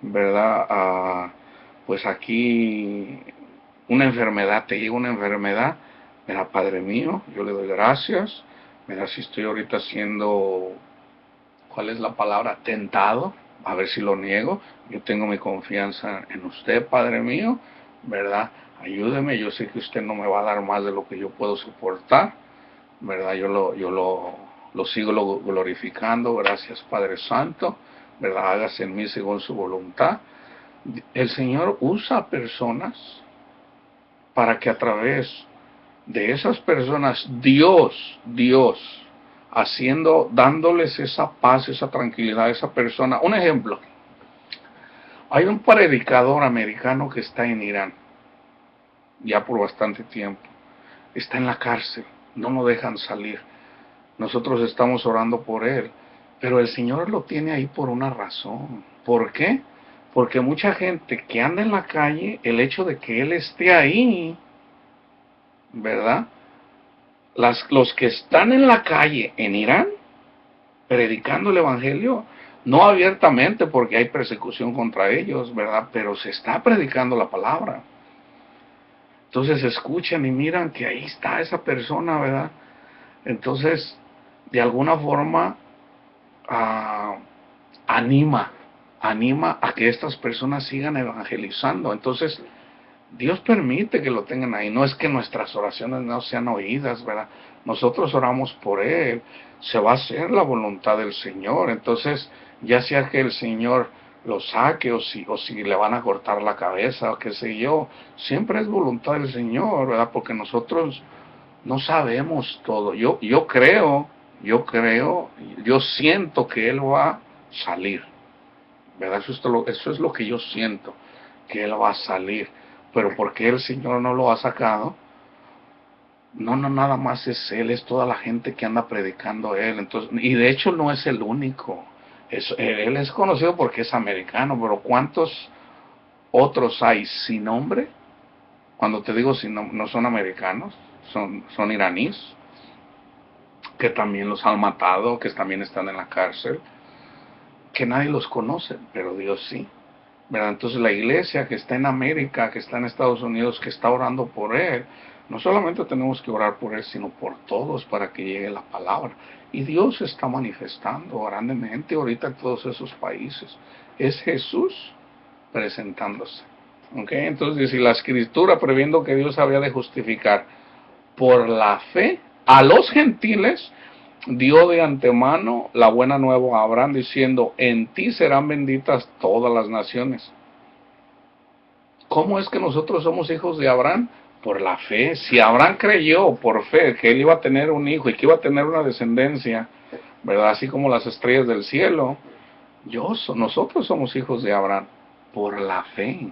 ¿verdad? Pues aquí una enfermedad, te llega una enfermedad. Mira, Padre mío, yo le doy gracias. Mira, si estoy ahorita siendo, ¿cuál es la palabra? Tentado, a ver si lo niego. Yo tengo mi confianza en usted, Padre mío, ¿verdad? Ayúdeme, yo sé que usted no me va a dar más de lo que yo puedo soportar, ¿verdad? Yo lo sigo glorificando, gracias Padre Santo, ¿verdad? Hágase en mí según su voluntad. El Señor usa personas para que a través de esas personas, Dios, dándoles esa paz, esa tranquilidad a esa persona. Un ejemplo, hay un predicador americano que está en Irán, ya por bastante tiempo, está en la cárcel, no lo dejan salir. Nosotros estamos orando por él, pero el Señor lo tiene ahí por una razón. ¿Por qué? Porque mucha gente que anda en la calle, el hecho de que él esté ahí, ¿verdad? Los que están en la calle en Irán, predicando el Evangelio, no abiertamente porque hay persecución contra ellos, ¿verdad? Pero se está predicando la palabra. Entonces escuchan y miran que ahí está esa persona, ¿verdad? Entonces, de alguna forma, anima a que estas personas sigan evangelizando. Entonces, Dios permite que lo tengan ahí. No es que nuestras oraciones no sean oídas, ¿verdad? Nosotros oramos por él. Se va a hacer la voluntad del Señor. Entonces, ya sea que el Señor lo saque o si le van a cortar la cabeza o qué sé yo, siempre es voluntad del Señor, ¿verdad? Porque nosotros no sabemos todo. Yo creo, yo siento que él va a salir, ¿verdad? Eso es lo que yo siento, que él va a salir. Pero ¿por qué el Señor no lo ha sacado? No, nada más es él, es toda la gente que anda predicando a él. Entonces, y de hecho no es el único. Él es conocido porque es americano, pero ¿cuántos otros hay sin nombre? Cuando te digo sin nombre, no son americanos, son iraníes, que también los han matado, que también están en la cárcel, que nadie los conoce, pero Dios sí, ¿verdad? Entonces la iglesia que está en América, que está en Estados Unidos, que está orando por él, no solamente tenemos que orar por él, sino por todos para que llegue la palabra. Y Dios está manifestando grandemente ahorita en todos esos países. Es Jesús presentándose. ¿Okay? Entonces, si la Escritura, previendo que Dios había de justificar por la fe a los gentiles, dio de antemano la buena nueva a Abraham diciendo, en ti serán benditas todas las naciones. ¿Cómo es que nosotros somos hijos de Abraham? Por la fe. Si Abraham creyó por fe que él iba a tener un hijo y que iba a tener una descendencia, ¿verdad? Así como las estrellas del cielo, nosotros somos hijos de Abraham por la fe,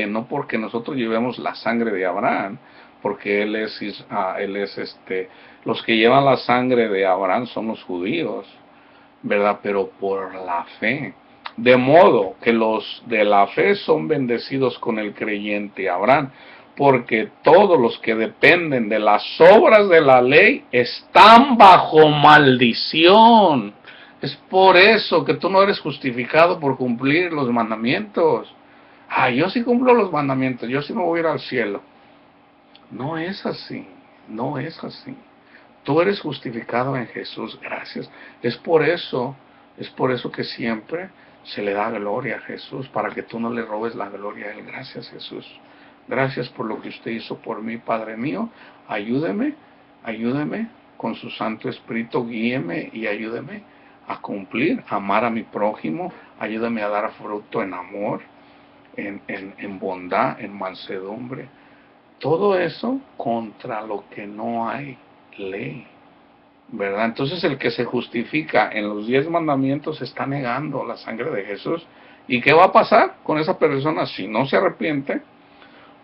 no porque nosotros llevemos la sangre de Abraham, porque los que llevan la sangre de Abraham son los judíos, ¿verdad? Pero por la fe. De modo que los de la fe son bendecidos con el creyente Abraham, porque todos los que dependen de las obras de la ley están bajo maldición. Es por eso que tú no eres justificado por cumplir los mandamientos. Yo sí cumplo los mandamientos, yo sí me voy a ir al cielo. No es así, no es así. Tú eres justificado en Jesús, gracias. Es por eso que siempre se le da gloria a Jesús, para que tú no le robes la gloria a Él. Gracias, Jesús. Gracias por lo que usted hizo por mí, Padre mío. Ayúdeme con su Santo Espíritu, guíeme y ayúdeme a cumplir, amar a mi prójimo, ayúdame a dar fruto en amor, en bondad, en mansedumbre. Todo eso contra lo que no hay ley, ¿verdad? Entonces el que se justifica en los 10 mandamientos está negando la sangre de Jesús. ¿Y qué va a pasar con esa persona si no se arrepiente?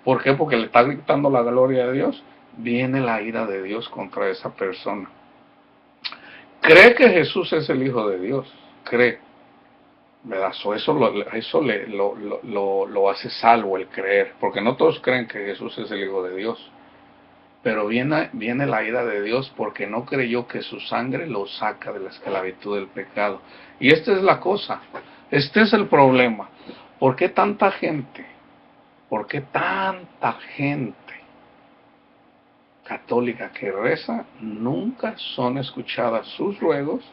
¿Por qué? Porque le está gritando la gloria de Dios. Viene la ira de Dios contra esa persona. Cree que Jesús es el Hijo de Dios. Cree. ¿Verdad? Eso lo hace salvo el creer. Porque no todos creen que Jesús es el Hijo de Dios. Pero viene la ira de Dios porque no creyó que su sangre lo saca de la esclavitud del pecado. Y esta es la cosa. Este es el problema. ¿Por qué tanta gente? ¿Por qué tanta gente católica que reza nunca son escuchadas sus ruegos?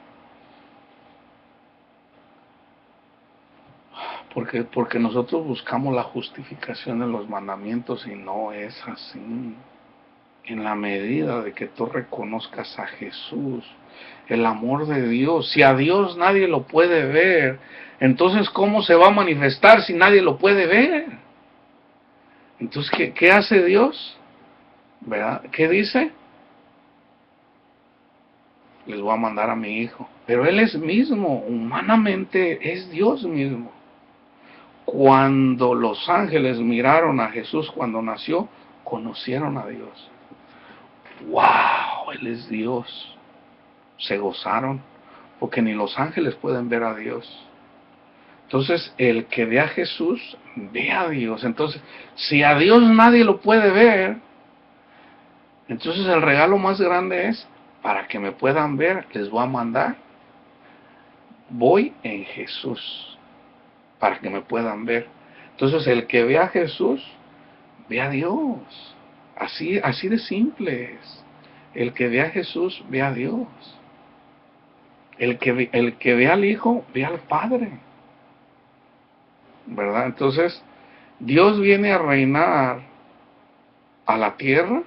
Porque nosotros buscamos la justificación de los mandamientos y no es así. En la medida de que tú reconozcas a Jesús, el amor de Dios, si a Dios nadie lo puede ver, entonces ¿cómo se va a manifestar si nadie lo puede ver? Entonces, ¿qué hace Dios? ¿Verdad? ¿Qué dice? Les voy a mandar a mi hijo. Pero Él es mismo, humanamente es Dios mismo. Cuando los ángeles miraron a Jesús cuando nació, conocieron a Dios. ¡Wow! Él es Dios. Se gozaron, porque ni los ángeles pueden ver a Dios. Entonces, el que ve a Jesús, ve a Dios. Entonces, si a Dios nadie lo puede ver, entonces el regalo más grande es, para que me puedan ver, les voy a mandar, voy en Jesús, para que me puedan ver. Entonces, el que ve a Jesús, ve a Dios. Así de simple es. El que ve a Jesús, ve a Dios. El que ve al Hijo, ve al Padre. ¿Verdad? Entonces, Dios viene a reinar a la tierra,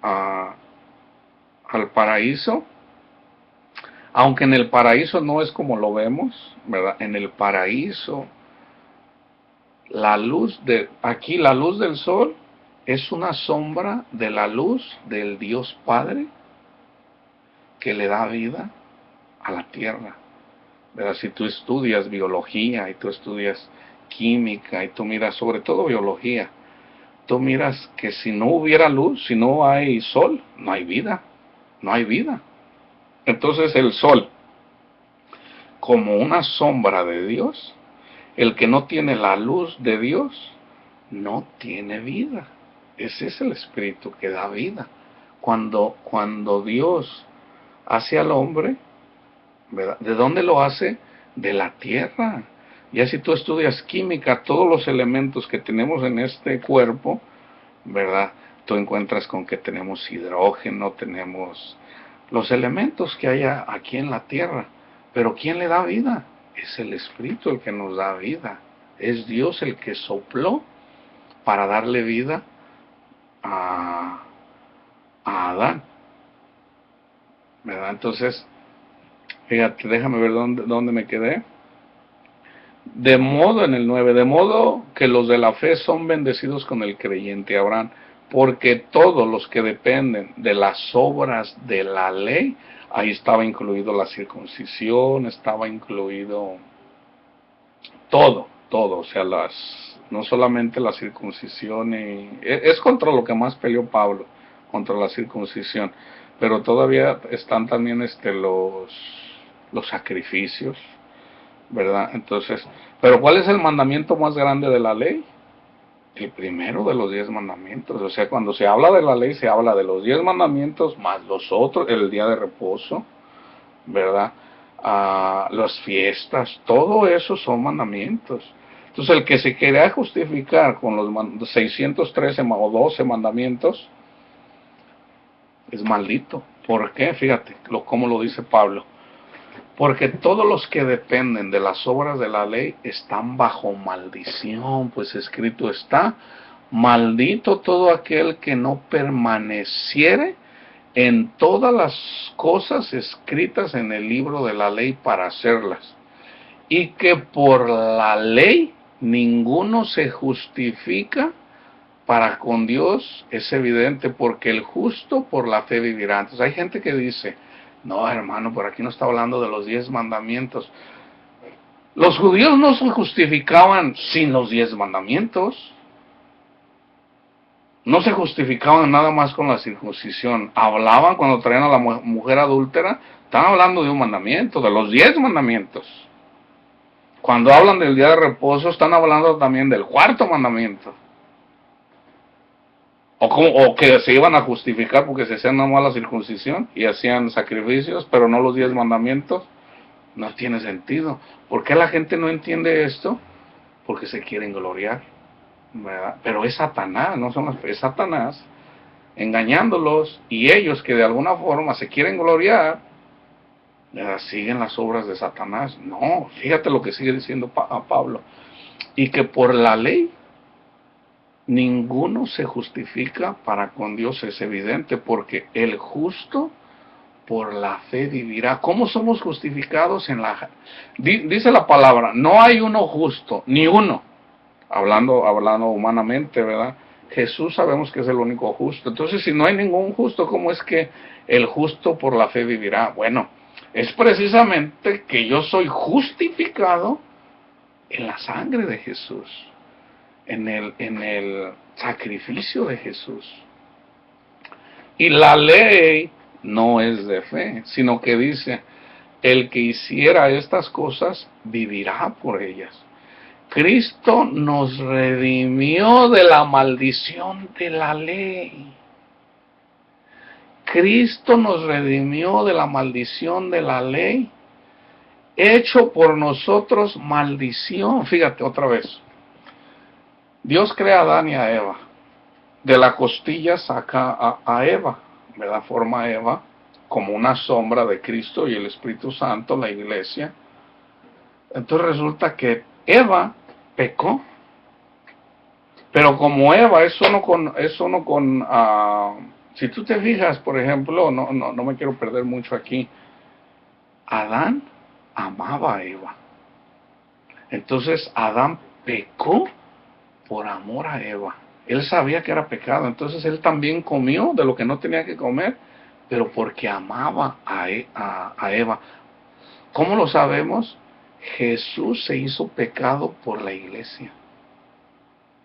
al paraíso, aunque en el paraíso no es como lo vemos, ¿verdad? En el paraíso, aquí la luz del sol es una sombra de la luz del Dios Padre que le da vida a la tierra. ¿Verdad? Si tú estudias biología y tú estudias química y tú miras sobre todo biología, tú miras que si no hubiera luz, si no hay sol, no hay vida, no hay vida. Entonces el sol, como una sombra de Dios, el que no tiene la luz de Dios, no tiene vida. Ese es el espíritu que da vida. Cuando Dios hace al hombre, ¿verdad? ¿De dónde lo hace? De la tierra. Ya si tú estudias química, todos los elementos que tenemos en este cuerpo, ¿verdad? Tú encuentras con que tenemos hidrógeno, tenemos los elementos que hay aquí en la tierra. Pero ¿quién le da vida? Es el Espíritu el que nos da vida. Es Dios el que sopló para darle vida a Adán. ¿Verdad? Entonces, fíjate, déjame ver dónde me quedé. De modo, en el 9, de modo que los de la fe son bendecidos con el creyente Abraham, porque todos los que dependen de las obras de la ley, ahí estaba incluido la circuncisión, estaba incluido todo, o sea, no solamente la circuncisión, es contra lo que más peleó Pablo, contra la circuncisión, pero todavía están también los sacrificios, ¿verdad? Entonces, pero ¿cuál es el mandamiento más grande de la ley? El primero de los 10 mandamientos. O sea, cuando se habla de la ley, se habla de los 10 mandamientos más los otros, el día de reposo, ¿verdad? Las fiestas, todo eso son mandamientos. Entonces, el que se quería justificar con los 613 o 12 mandamientos es maldito. ¿Por qué? Fíjate cómo lo dice Pablo. Porque todos los que dependen de las obras de la ley están bajo maldición, pues escrito está, maldito todo aquel que no permaneciere en todas las cosas escritas en el libro de la ley para hacerlas, y que por la ley ninguno se justifica para con Dios. Es evidente, porque el justo por la fe vivirá. Entonces hay gente que dice, no, hermano, por aquí no está hablando de los 10 mandamientos. Los judíos no se justificaban sin los 10 mandamientos. No se justificaban nada más con la circuncisión. Hablaban cuando traían a la mujer adúltera, estaban hablando de un mandamiento, de los 10 mandamientos. Cuando hablan del día de reposo, están hablando también del cuarto mandamiento. O que se iban a justificar porque se hacían nada más la circuncisión y hacían sacrificios, pero no los 10 mandamientos. No tiene sentido. ¿Por qué la gente no entiende esto? Porque se quieren gloriar, ¿verdad? Pero es Satanás, no son es Satanás engañándolos, y ellos que de alguna forma se quieren gloriar, siguen las obras de Satanás. No, fíjate lo que sigue diciendo a Pablo. Y que por la ley ninguno se justifica para con Dios. Es evidente, porque el justo por la fe vivirá. ¿Cómo somos justificados? Dice la palabra, no hay uno justo, ni uno. Hablando humanamente, ¿verdad? Jesús sabemos que es el único justo. Entonces, si no hay ningún justo, ¿cómo es que el justo por la fe vivirá? Bueno, es precisamente que yo soy justificado en la sangre de Jesús, en el sacrificio de Jesús. Y la ley no es de fe, sino que dice, el que hiciera estas cosas vivirá por ellas. Cristo nos redimió de la maldición de la ley. Cristo nos redimió de la maldición de la ley, hecho por nosotros maldición. Fíjate otra vez. Dios crea a Adán y a Eva. De la costilla saca a Eva, ¿verdad? Forma a Eva como una sombra de Cristo y el Espíritu Santo, la iglesia. Entonces resulta que Eva pecó, pero como Eva es uno con si tú te fijas, por ejemplo, no me quiero perder mucho aquí, Adán amaba a Eva. Entonces Adán pecó por amor a Eva. Él sabía que era pecado, entonces él también comió de lo que no tenía que comer, pero porque amaba a Eva. ¿Cómo lo sabemos? Jesús se hizo pecado por la iglesia.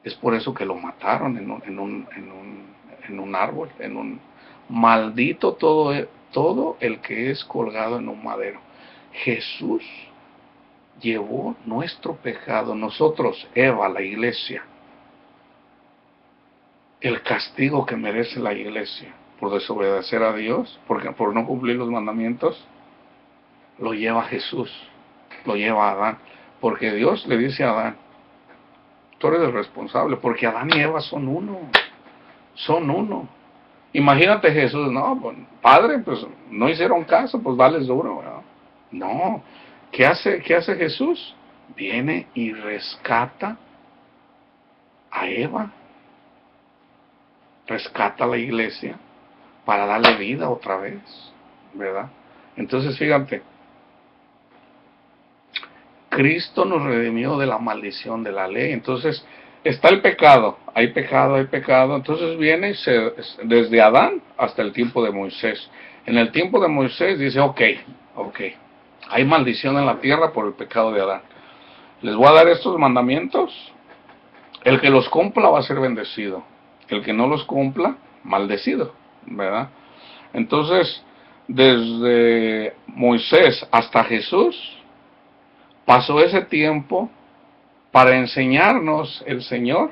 Es por eso que lo mataron en un árbol, maldito todo el que es colgado en un madero. Jesús llevó nuestro pecado, nosotros, Eva, la iglesia, el castigo que merece la iglesia por desobedecer a Dios, por no cumplir los mandamientos, lo lleva Jesús, lo lleva Adán, porque Dios le dice a Adán, tú eres el responsable, porque Adán y Eva son uno. Imagínate Jesús, no, pues, padre, pues no hicieron caso, pues vales duro, ¿verdad? No, ¿qué hace Jesús? Viene y rescata a Eva, rescata a la iglesia para darle vida otra vez, ¿verdad? Entonces fíjate, Cristo nos redimió de la maldición de la ley. Entonces está el pecado, hay pecado. Entonces viene desde Adán hasta el tiempo de Moisés. En el tiempo de Moisés dice, ok, hay maldición en la tierra por el pecado de Adán. Les voy a dar estos mandamientos. El que los cumpla va a ser bendecido. El que no los cumpla, maldecido, ¿verdad? Entonces, desde Moisés hasta Jesús, pasó ese tiempo para enseñarnos el Señor,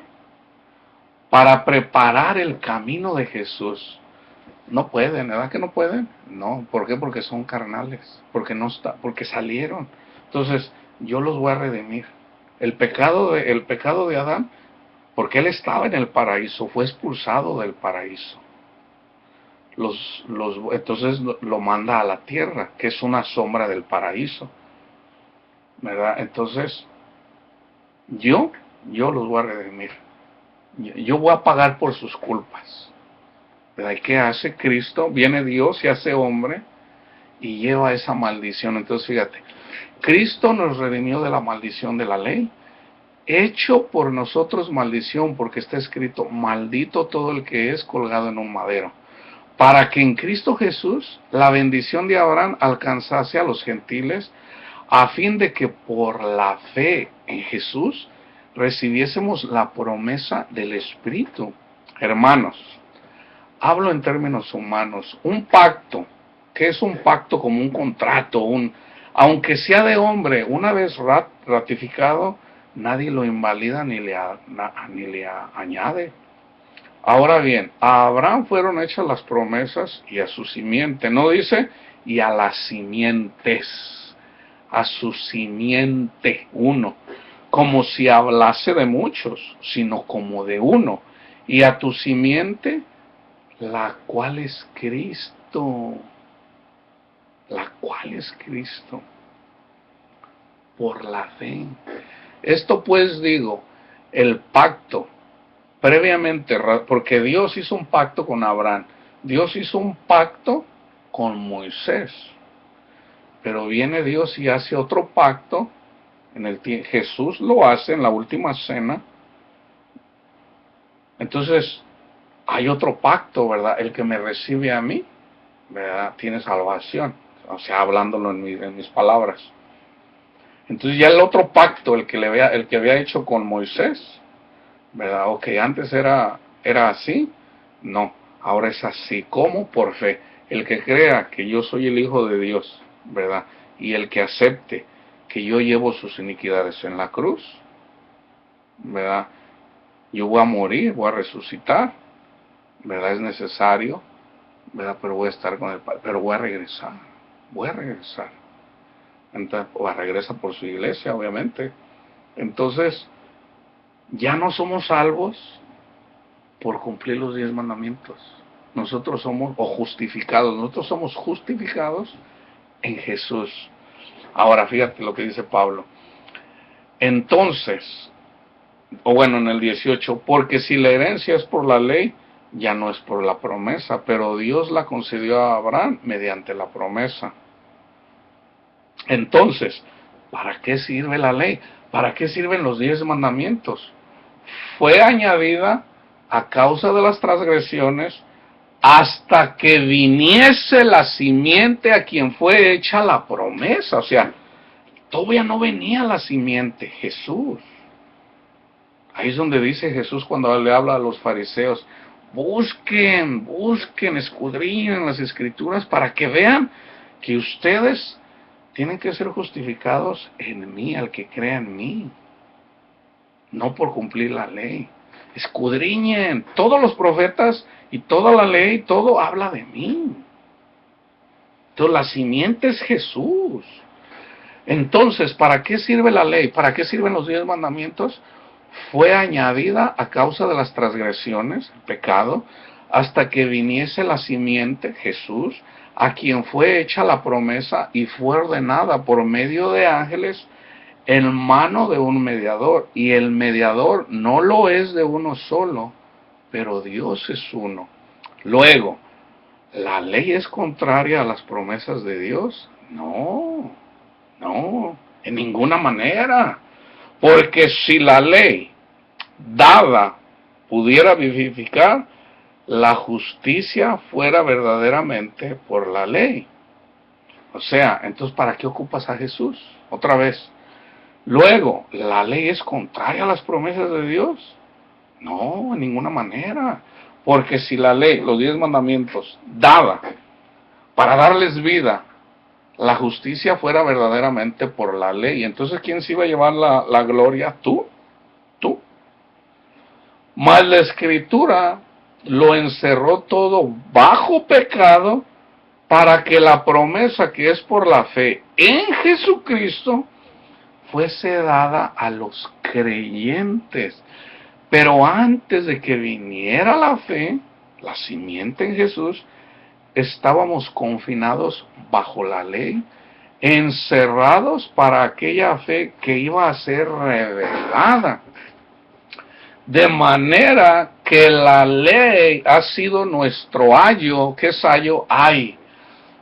para preparar el camino de Jesús. No pueden, ¿verdad que no pueden? No, ¿por qué? Porque son carnales, porque salieron. Entonces, yo los voy a redimir. El pecado de Adán, porque él estaba en el paraíso, fue expulsado del paraíso. Entonces lo manda a la tierra, que es una sombra del paraíso, ¿verdad? Entonces, yo los voy a redimir. Yo voy a pagar por sus culpas. ¿verdad? ¿Y qué hace Cristo? Viene Dios, se hace hombre y lleva esa maldición. Entonces fíjate, Cristo nos redimió de la maldición de la ley, hecho por nosotros maldición, porque está escrito, maldito todo el que es colgado en un madero, para que en Cristo Jesús la bendición de Abraham alcanzase a los gentiles, a fin de que por la fe en Jesús recibiésemos la promesa del Espíritu. Hermanos, hablo en términos humanos, un pacto, que es un pacto como un contrato, aunque sea de hombre, una vez ratificado, nadie lo invalida ni le añade. Ahora bien, a Abraham fueron hechas las promesas y a su simiente, no dice, y a las simientes, a su simiente, uno, como si hablase de muchos, sino como de uno, y a tu simiente, la cual es Cristo, la cual es Cristo, por la fe. Esto pues digo, el pacto, previamente, porque Dios hizo un pacto con Abraham, Dios hizo un pacto con Moisés, pero viene Dios y hace otro pacto, Jesús lo hace en la última cena. Entonces, hay otro pacto, ¿verdad? El que me recibe a mí, ¿verdad? Tiene salvación, o sea, hablándolo en mis palabras. Entonces ya el otro pacto, el que había hecho con Moisés, ¿verdad? O que antes era así, no, ahora es así. ¿Cómo? Por fe. El que crea que yo soy el Hijo de Dios, ¿verdad? Y el que acepte que yo llevo sus iniquidades en la cruz, ¿verdad? Yo voy a morir, voy a resucitar, ¿verdad? Es necesario, ¿verdad? Pero voy a estar con el Padre, pero voy a regresar. Entonces, regresa por su iglesia, obviamente. Entonces, ya no somos salvos por cumplir los 10 mandamientos. Nosotros somos justificados en Jesús. Ahora, fíjate lo que dice Pablo. Entonces, en el 18, porque si la herencia es por la ley, ya no es por la promesa, pero Dios la concedió a Abraham mediante la promesa. Entonces, ¿para qué sirve la ley? ¿Para qué sirven los 10 mandamientos? Fue añadida a causa de las transgresiones hasta que viniese la simiente a quien fue hecha la promesa. O sea, todavía no venía la simiente, Jesús. Ahí es donde dice Jesús cuando le habla a los fariseos, busquen, escudriñen las escrituras para que vean que ustedes tienen que ser justificados en mí, al que crea en mí, no por cumplir la ley. Escudriñen, todos los profetas y toda la ley, todo habla de mí. Entonces la simiente es Jesús. Entonces, ¿para qué sirve la ley? ¿Para qué sirven los 10 mandamientos? Fue añadida a causa de las transgresiones, el pecado, hasta que viniese la simiente, Jesús, a quien fue hecha la promesa y fue ordenada por medio de ángeles en mano de un mediador. Y el mediador no lo es de uno solo, pero Dios es uno. Luego, ¿la ley es contraria a las promesas de Dios? No, en ninguna manera. Porque si la ley dada pudiera vivificar, la justicia fuera verdaderamente por la ley. O sea, entonces, ¿para qué ocupas a Jesús? Otra vez. Luego, ¿la ley es contraria a las promesas de Dios? No, en ninguna manera. Porque si la ley, los 10 mandamientos, dada para darles vida, la justicia fuera verdaderamente por la ley, entonces ¿quién se iba a llevar la gloria? Tú. Mas la Escritura lo encerró todo bajo pecado para que la promesa que es por la fe en Jesucristo fuese dada a los creyentes. Pero antes de que viniera la fe, la simiente en Jesús, estábamos confinados bajo la ley, encerrados para aquella fe que iba a ser revelada. De manera que la ley ha sido nuestro ayo. ¿Qué es ayo? Ay,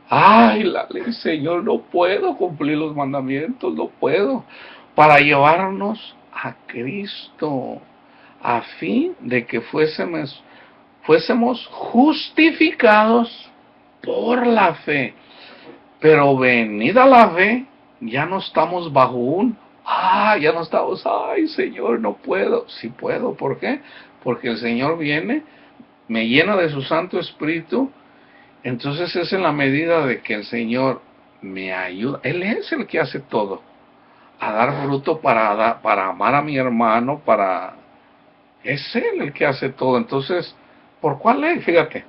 la ley, Señor, no puedo cumplir los mandamientos, no puedo. Para llevarnos a Cristo, a fin de que fuésemos justificados por la fe. Pero venida la fe, ya no estamos bajo ya no estamos, ay Señor, no puedo. Sí puedo, ¿por qué? Porque el Señor viene, me llena de su Santo Espíritu. Entonces es en la medida de que el Señor me ayuda. Él es el que hace todo. A dar fruto para amar a mi hermano, es Él el que hace todo. Entonces, ¿por cuál ley? Fíjate.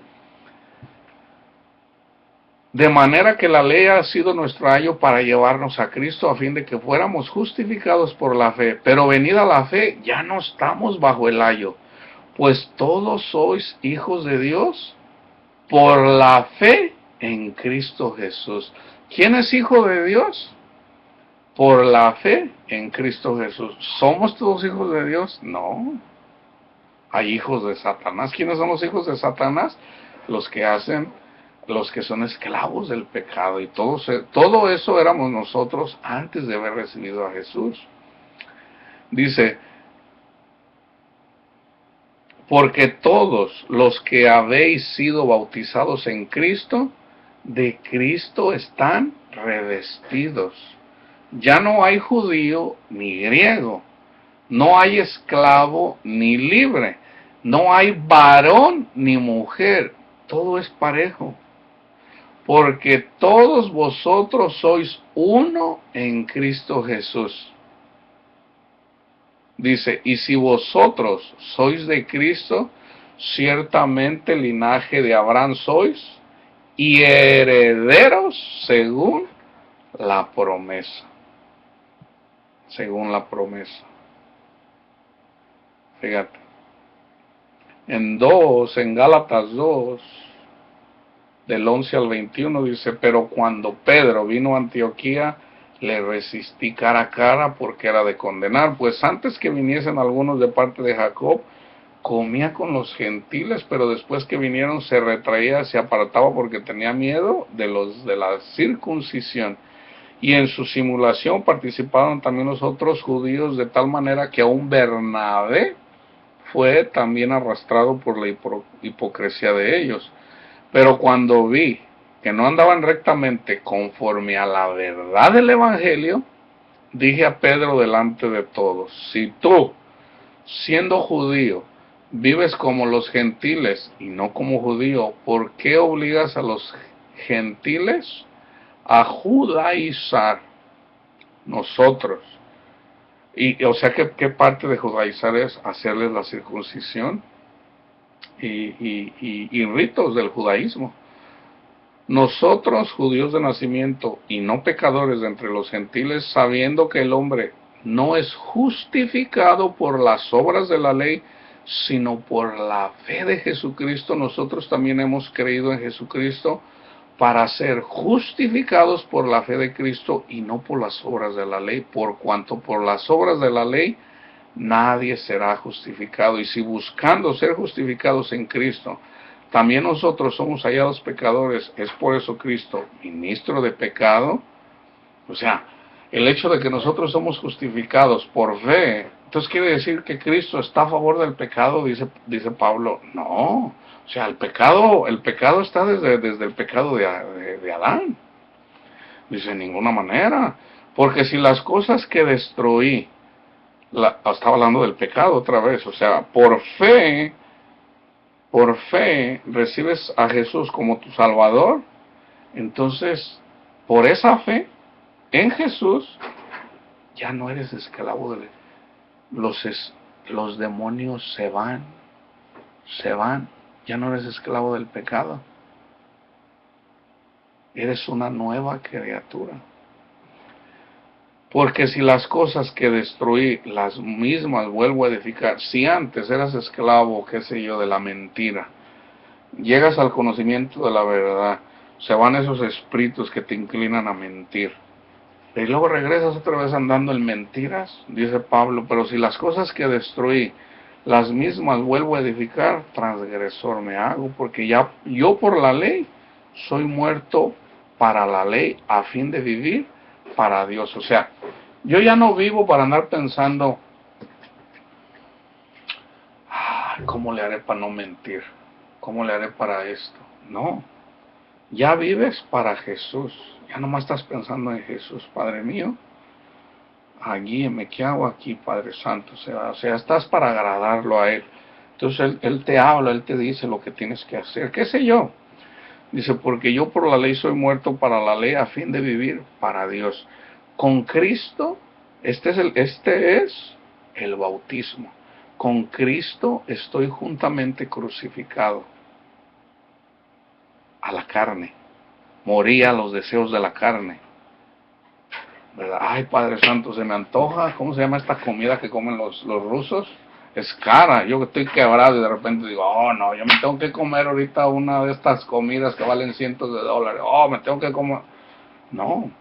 De manera que la ley ha sido nuestro ayo para llevarnos a Cristo a fin de que fuéramos justificados por la fe. Pero venida la fe, ya no estamos bajo el ayo. Pues todos sois hijos de Dios por la fe en Cristo Jesús. ¿Quién es hijo de Dios? Por la fe en Cristo Jesús. ¿Somos todos hijos de Dios? No. Hay hijos de Satanás. ¿Quiénes son los hijos de Satanás? Los que son esclavos del pecado. Y todo eso éramos nosotros antes de haber recibido a Jesús. Dice, porque todos los que habéis sido bautizados en Cristo, de Cristo están revestidos. Ya no hay judío ni griego, no hay esclavo ni libre, no hay varón ni mujer, todo es parejo. Porque todos vosotros sois uno en Cristo Jesús. Dice, y si vosotros sois de Cristo, ciertamente linaje de Abraham sois, y herederos según la promesa. Según la promesa. Fíjate. En Gálatas 2, del 11 al 21 dice, pero cuando Pedro vino a Antioquía, le resistí cara a cara porque era de condenar, pues antes que viniesen algunos de parte de Jacob, comía con los gentiles, pero después que vinieron se retraía, se apartaba porque tenía miedo de la circuncisión. Y en su simulación participaron también los otros judíos, de tal manera que aún Bernabé fue también arrastrado por la hipocresía de ellos. Pero cuando vi que no andaban rectamente conforme a la verdad del Evangelio, dije a Pedro delante de todos, si tú, siendo judío, vives como los gentiles y no como judío, ¿por qué obligas a los gentiles a judaizar? Nosotros. O sea, ¿qué parte de judaizar es? Hacerles la circuncisión y ritos del judaísmo. Nosotros, judíos de nacimiento y no pecadores de entre los gentiles, sabiendo que el hombre no es justificado por las obras de la ley, sino por la fe de Jesucristo, nosotros también hemos creído en Jesucristo para ser justificados por la fe de Cristo y no por las obras de la ley, por cuanto por las obras de la ley nadie será justificado. Y si buscando ser justificados en Cristo, también nosotros somos hallados pecadores, es por eso Cristo, ministro de pecado. O sea, el hecho de que nosotros somos justificados por fe, entonces quiere decir que Cristo está a favor del pecado, dice Pablo. No, o sea, el pecado está desde el pecado de Adán. Dice, de ninguna manera, porque si las cosas que destruí, estaba hablando del pecado otra vez, o sea, por fe recibes a Jesús como tu Salvador, entonces, por esa fe en Jesús, ya no eres esclavo de los demonios se van, ya no eres esclavo del pecado, eres una nueva criatura. Porque si las cosas que destruí, las mismas vuelvo a edificar, si antes eras esclavo, qué sé yo, de la mentira, llegas al conocimiento de la verdad, se van esos espíritus que te inclinan a mentir, y luego regresas otra vez andando en mentiras, dice Pablo, pero si las cosas que destruí las mismas vuelvo a edificar, transgresor me hago, porque ya yo por la ley soy muerto para la ley a fin de vivir para Dios. O sea, yo ya no vivo para andar pensando, ¿cómo le haré para no mentir? ¿Cómo le haré para esto? No, ya vives para Jesús. Ya nomás estás pensando en Jesús, Padre mío. Guíeme, ¿qué hago aquí, Padre Santo? O sea, estás para agradarlo a Él. Entonces él te habla, Él te dice lo que tienes que hacer. ¿Qué sé yo? Dice, porque yo por la ley soy muerto para la ley a fin de vivir para Dios. Con Cristo, este es el bautismo. Con Cristo estoy juntamente crucificado a la carne. Morí a los deseos de la carne. ¿Verdad? Ay, Padre Santo, se me antoja. ¿Cómo se llama esta comida que comen los rusos? Es cara. Yo estoy quebrado y de repente digo, oh no, yo me tengo que comer ahorita una de estas comidas que valen cientos de dólares. Oh, me tengo que comer. No,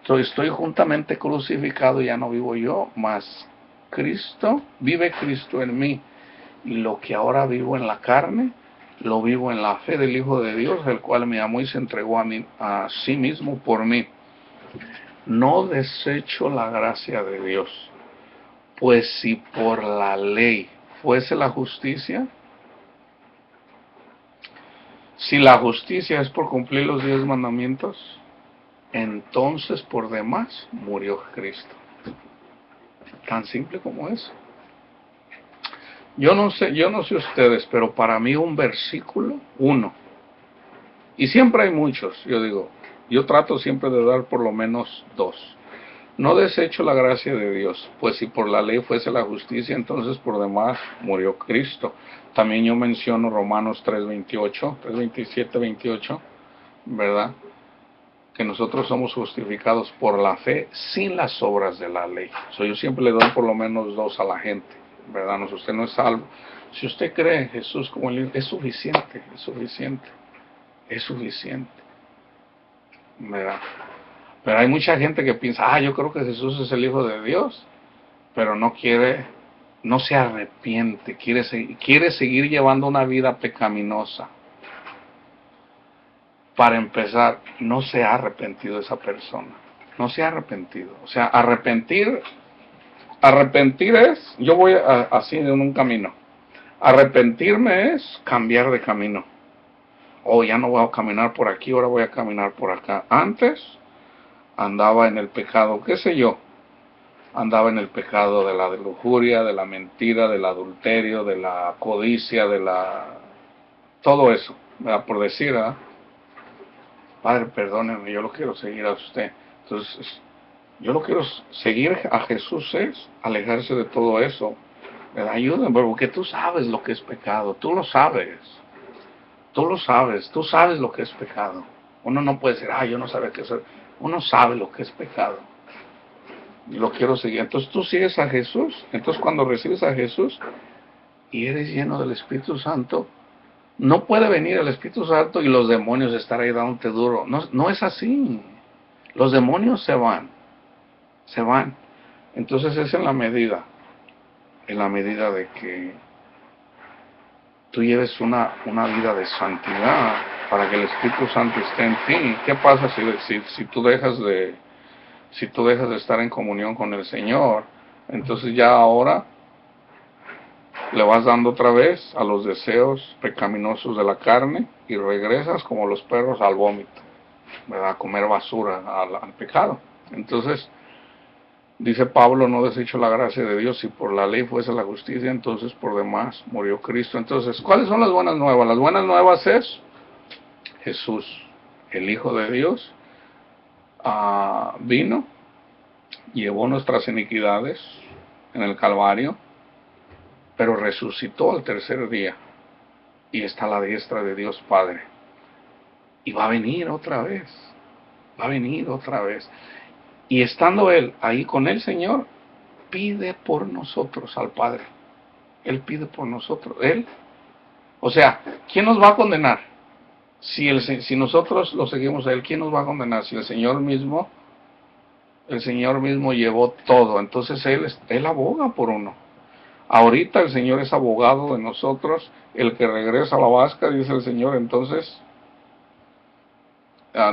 estoy juntamente crucificado y ya no vivo yo, mas Cristo, vive Cristo en mí. Y lo que ahora vivo en la carne, lo vivo en la fe del Hijo de Dios, el cual me amó y se entregó a sí mismo por mí. No desecho la gracia de Dios, pues si por la ley fuese la justicia, si la justicia es por cumplir los 10 mandamientos, entonces por demás murió Cristo. Tan simple como eso. Yo no sé ustedes, pero para mí un versículo, uno, y siempre hay muchos, yo trato siempre de dar por lo menos dos. No desecho la gracia de Dios, pues si por la ley fuese la justicia, entonces por demás murió Cristo. También yo menciono Romanos 3:28, 3:27, 28, ¿verdad? Que nosotros somos justificados por la fe sin las obras de la ley. Yo siempre le doy por lo menos dos a la gente, ¿verdad? No, usted no es salvo. Si usted cree en Jesús como el Hijo, es suficiente, es suficiente, es suficiente, ¿verdad? Pero hay mucha gente que piensa, yo creo que Jesús es el Hijo de Dios, pero no se arrepiente, quiere seguir llevando una vida pecaminosa. Para empezar, no se ha arrepentido esa persona, no se ha arrepentido. O sea, arrepentir es, yo voy así en un camino. Arrepentirme es cambiar de camino. Ya no voy a caminar por aquí, ahora voy a caminar por acá. Antes andaba en el pecado, qué sé yo, andaba en el pecado de la lujuria, de la mentira, del adulterio, de la codicia, todo eso, ¿verdad? Por decir, ¿verdad? Padre, perdóneme, yo lo quiero seguir a usted. Entonces, yo lo quiero seguir a Jesús, es alejarse de todo eso. ¿Verdad? Ayúdame, porque tú sabes lo que es pecado, tú lo sabes, tú sabes lo que es pecado. Uno no puede decir, yo no sabía qué es. Uno sabe lo que es pecado. Y lo quiero seguir. Entonces tú sigues a Jesús. Entonces cuando recibes a Jesús y eres lleno del Espíritu Santo, no puede venir el Espíritu Santo y los demonios estar ahí dándote duro. No es así. Los demonios se van. Entonces es en la medida de que tú lleves una vida de santidad para que el Espíritu Santo esté en ti. ¿Qué pasa si tú dejas de estar en comunión con el Señor? Entonces ya ahora le vas dando otra vez a los deseos pecaminosos de la carne y regresas como los perros al vómito, ¿verdad? A comer basura, al pecado. Entonces dice Pablo, no desecho la gracia de Dios, si por la ley fuese la justicia, entonces por demás murió Cristo. Entonces, ¿cuáles son las buenas nuevas? Las buenas nuevas es Jesús, el Hijo de Dios, vino, llevó nuestras iniquidades en el Calvario, pero resucitó al tercer día y está a la diestra de Dios Padre. Y va a venir otra vez, Y estando Él ahí con el Señor, pide por nosotros al Padre. Él pide por nosotros. O sea, ¿quién nos va a condenar? Si nosotros lo seguimos a Él, ¿quién nos va a condenar? Si el Señor mismo llevó todo. Entonces Él aboga por uno. Ahorita el Señor es abogado de nosotros, el que regresa a la vasca, dice el Señor. Entonces,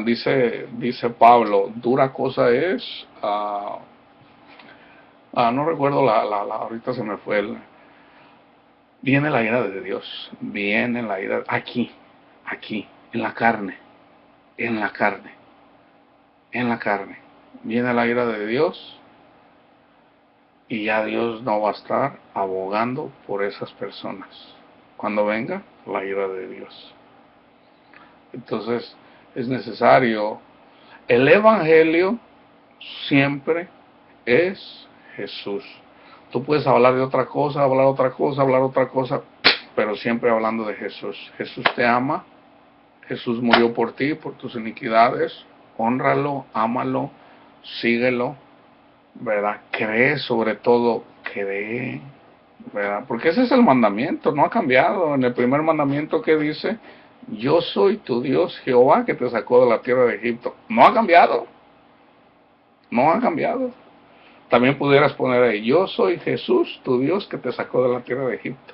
dice Pablo, dura cosa es, no recuerdo ahorita se me fue viene la ira de Dios, viene la ira, aquí, en la carne, en la carne, en la carne, viene la ira de Dios, y ya Dios no va a estar abogando por esas personas cuando venga la ira de Dios. Entonces es necesario, el evangelio siempre es Jesús. Tú puedes hablar de otra cosa, hablar otra cosa, pero siempre hablando de Jesús. Jesús te ama, Jesús murió por ti, por tus iniquidades. Hónralo, ámalo, síguelo, ¿verdad? Cree, sobre todo, cree, ¿verdad? Porque ese es el mandamiento, no ha cambiado. En el primer mandamiento que dice, yo soy tu Dios Jehová que te sacó de la tierra de Egipto. No ha cambiado, no ha cambiado. También pudieras poner ahí, yo soy Jesús, tu Dios que te sacó de la tierra de Egipto.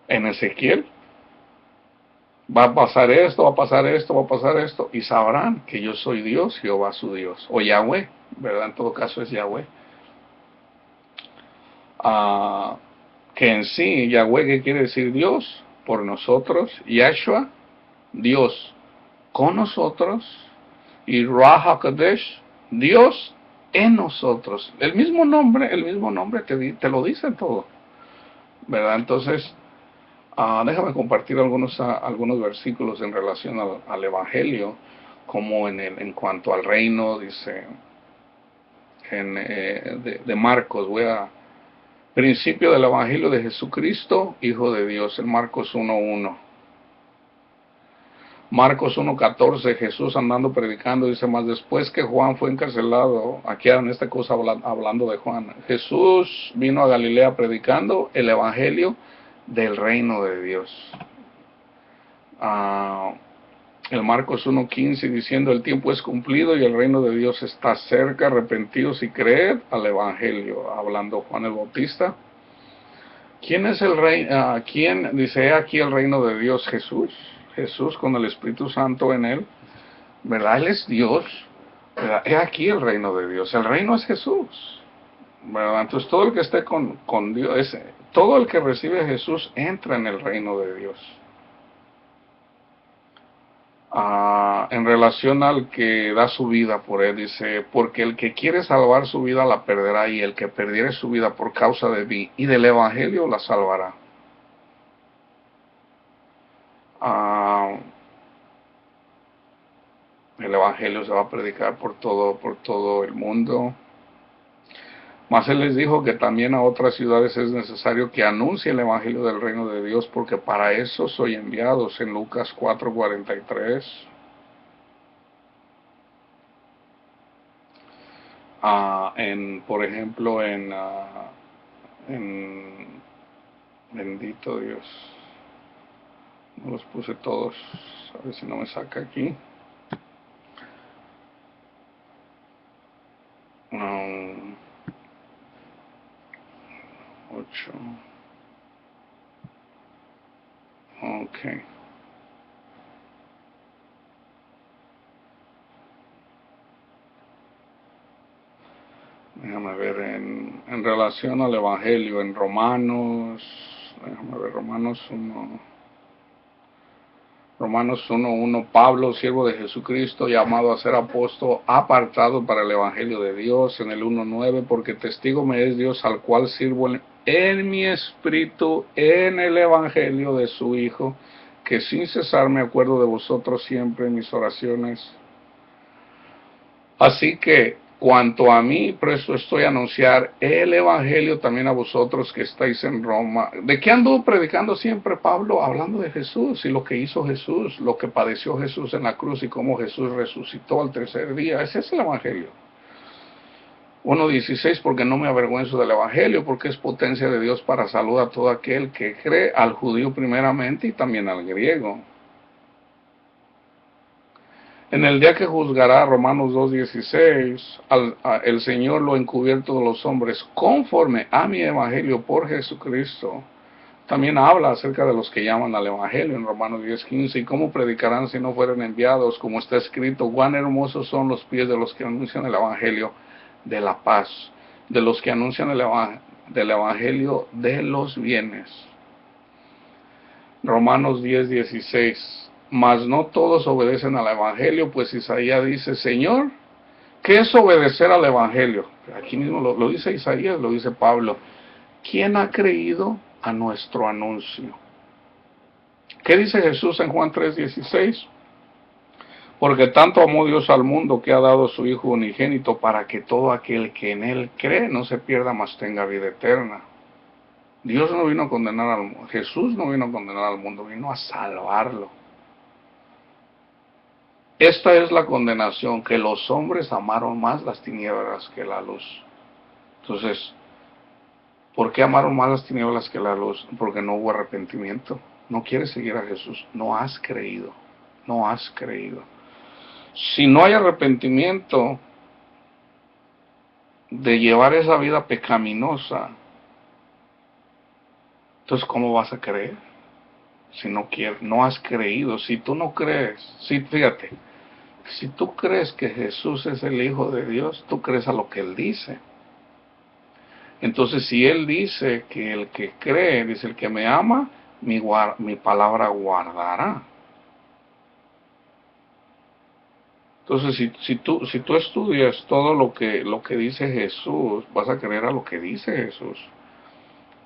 En Ezequiel, va a pasar esto, va a pasar esto, va a pasar esto, y sabrán que yo soy Dios, Jehová su Dios, o Yahweh, ¿verdad? En todo caso es Yahweh. Que en sí, Yahweh, ¿qué quiere decir Dios? Por nosotros, Yahshua, Dios con nosotros, y Ruach HaKodesh, Dios en nosotros. El mismo nombre te lo dice todo, ¿verdad? Entonces, déjame compartir algunos versículos en relación al Evangelio, como en cuanto al reino, dice de Marcos. Principio del Evangelio de Jesucristo, Hijo de Dios, en Marcos 1:1. Marcos 1:14, Jesús andando predicando, dice, más después que Juan fue encarcelado, aquí en esta cosa hablando de Juan, Jesús vino a Galilea predicando el Evangelio del reino de Dios. El Marcos 1:15 diciendo, el tiempo es cumplido y el reino de Dios está cerca, arrepentidos y creed al Evangelio, hablando Juan el Bautista. ¿Quién es el rey? ¿Quién dice aquí el reino de Dios? Jesús. Jesús con el Espíritu Santo en él, ¿verdad? Él es Dios, ¿verdad? He aquí el reino de Dios. El reino es Jesús, ¿verdad? Entonces todo el que esté con Dios, todo el que recibe a Jesús entra en el reino de Dios. En relación al que da su vida por él, dice, porque el que quiere salvar su vida la perderá, y el que perdiere su vida por causa de mí y del Evangelio la salvará. El Evangelio se va a predicar por todo el mundo. Mas él les dijo que también a otras ciudades es necesario que anuncie el Evangelio del reino de Dios, porque para eso soy enviados, en Lucas 4:43. Por ejemplo, en bendito Dios, no los puse todos, a ver si no me saca aquí. 8. Ok. Déjame ver en relación al Evangelio, en Romanos, déjame ver, Romanos 1:1, Pablo, siervo de Jesucristo, llamado a ser apóstol, apartado para el Evangelio de Dios, en el 1:9, porque testigo me es Dios, al cual sirvo en mi espíritu, en el Evangelio de su Hijo, que sin cesar me acuerdo de vosotros siempre en mis oraciones. Así que, cuanto a mí, presto estoy a anunciar el Evangelio también a vosotros que estáis en Roma. ¿De qué anduvo predicando siempre Pablo? Hablando de Jesús y lo que hizo Jesús, lo que padeció Jesús en la cruz y cómo Jesús resucitó al tercer día. Ese es el Evangelio. 1:16, porque no me avergüenzo del Evangelio, porque es potencia de Dios para salud a todo aquel que cree, al judío primeramente y también al griego. En el día que juzgará, Romanos 2:16, el Señor lo encubierto de los hombres, conforme a mi evangelio por Jesucristo. También habla acerca de los que llaman al evangelio en Romanos 10:15, y cómo predicarán si no fueren enviados, como está escrito, cuán hermosos son los pies de los que anuncian el evangelio de la paz, de los que anuncian del evangelio de los bienes. Romanos 10:16, mas no todos obedecen al evangelio, pues Isaías dice, Señor, ¿qué es obedecer al evangelio? Aquí mismo lo dice Isaías, lo dice Pablo. ¿Quién ha creído a nuestro anuncio? ¿Qué dice Jesús en Juan 3:16? Porque tanto amó Dios al mundo que ha dado a su Hijo unigénito para que todo aquel que en Él cree no se pierda, mas tenga vida eterna. Dios no vino a condenar al mundo, Jesús no vino a condenar al mundo, vino a salvarlo. Esta es la condenación, que los hombres amaron más las tinieblas que la luz. Entonces, ¿por qué amaron más las tinieblas que la luz? Porque no hubo arrepentimiento. No quieres seguir a Jesús, no has creído, no has creído. Si no hay arrepentimiento de llevar esa vida pecaminosa, entonces ¿cómo vas a creer? Si no quieres, no has creído, si tú no crees, fíjate, si tú crees que Jesús es el Hijo de Dios, tú crees a lo que Él dice. Entonces, si Él dice que el que cree, dice el que me ama, mi palabra guardará. Entonces, si tú estudias todo lo que dice Jesús, vas a creer a lo que dice Jesús.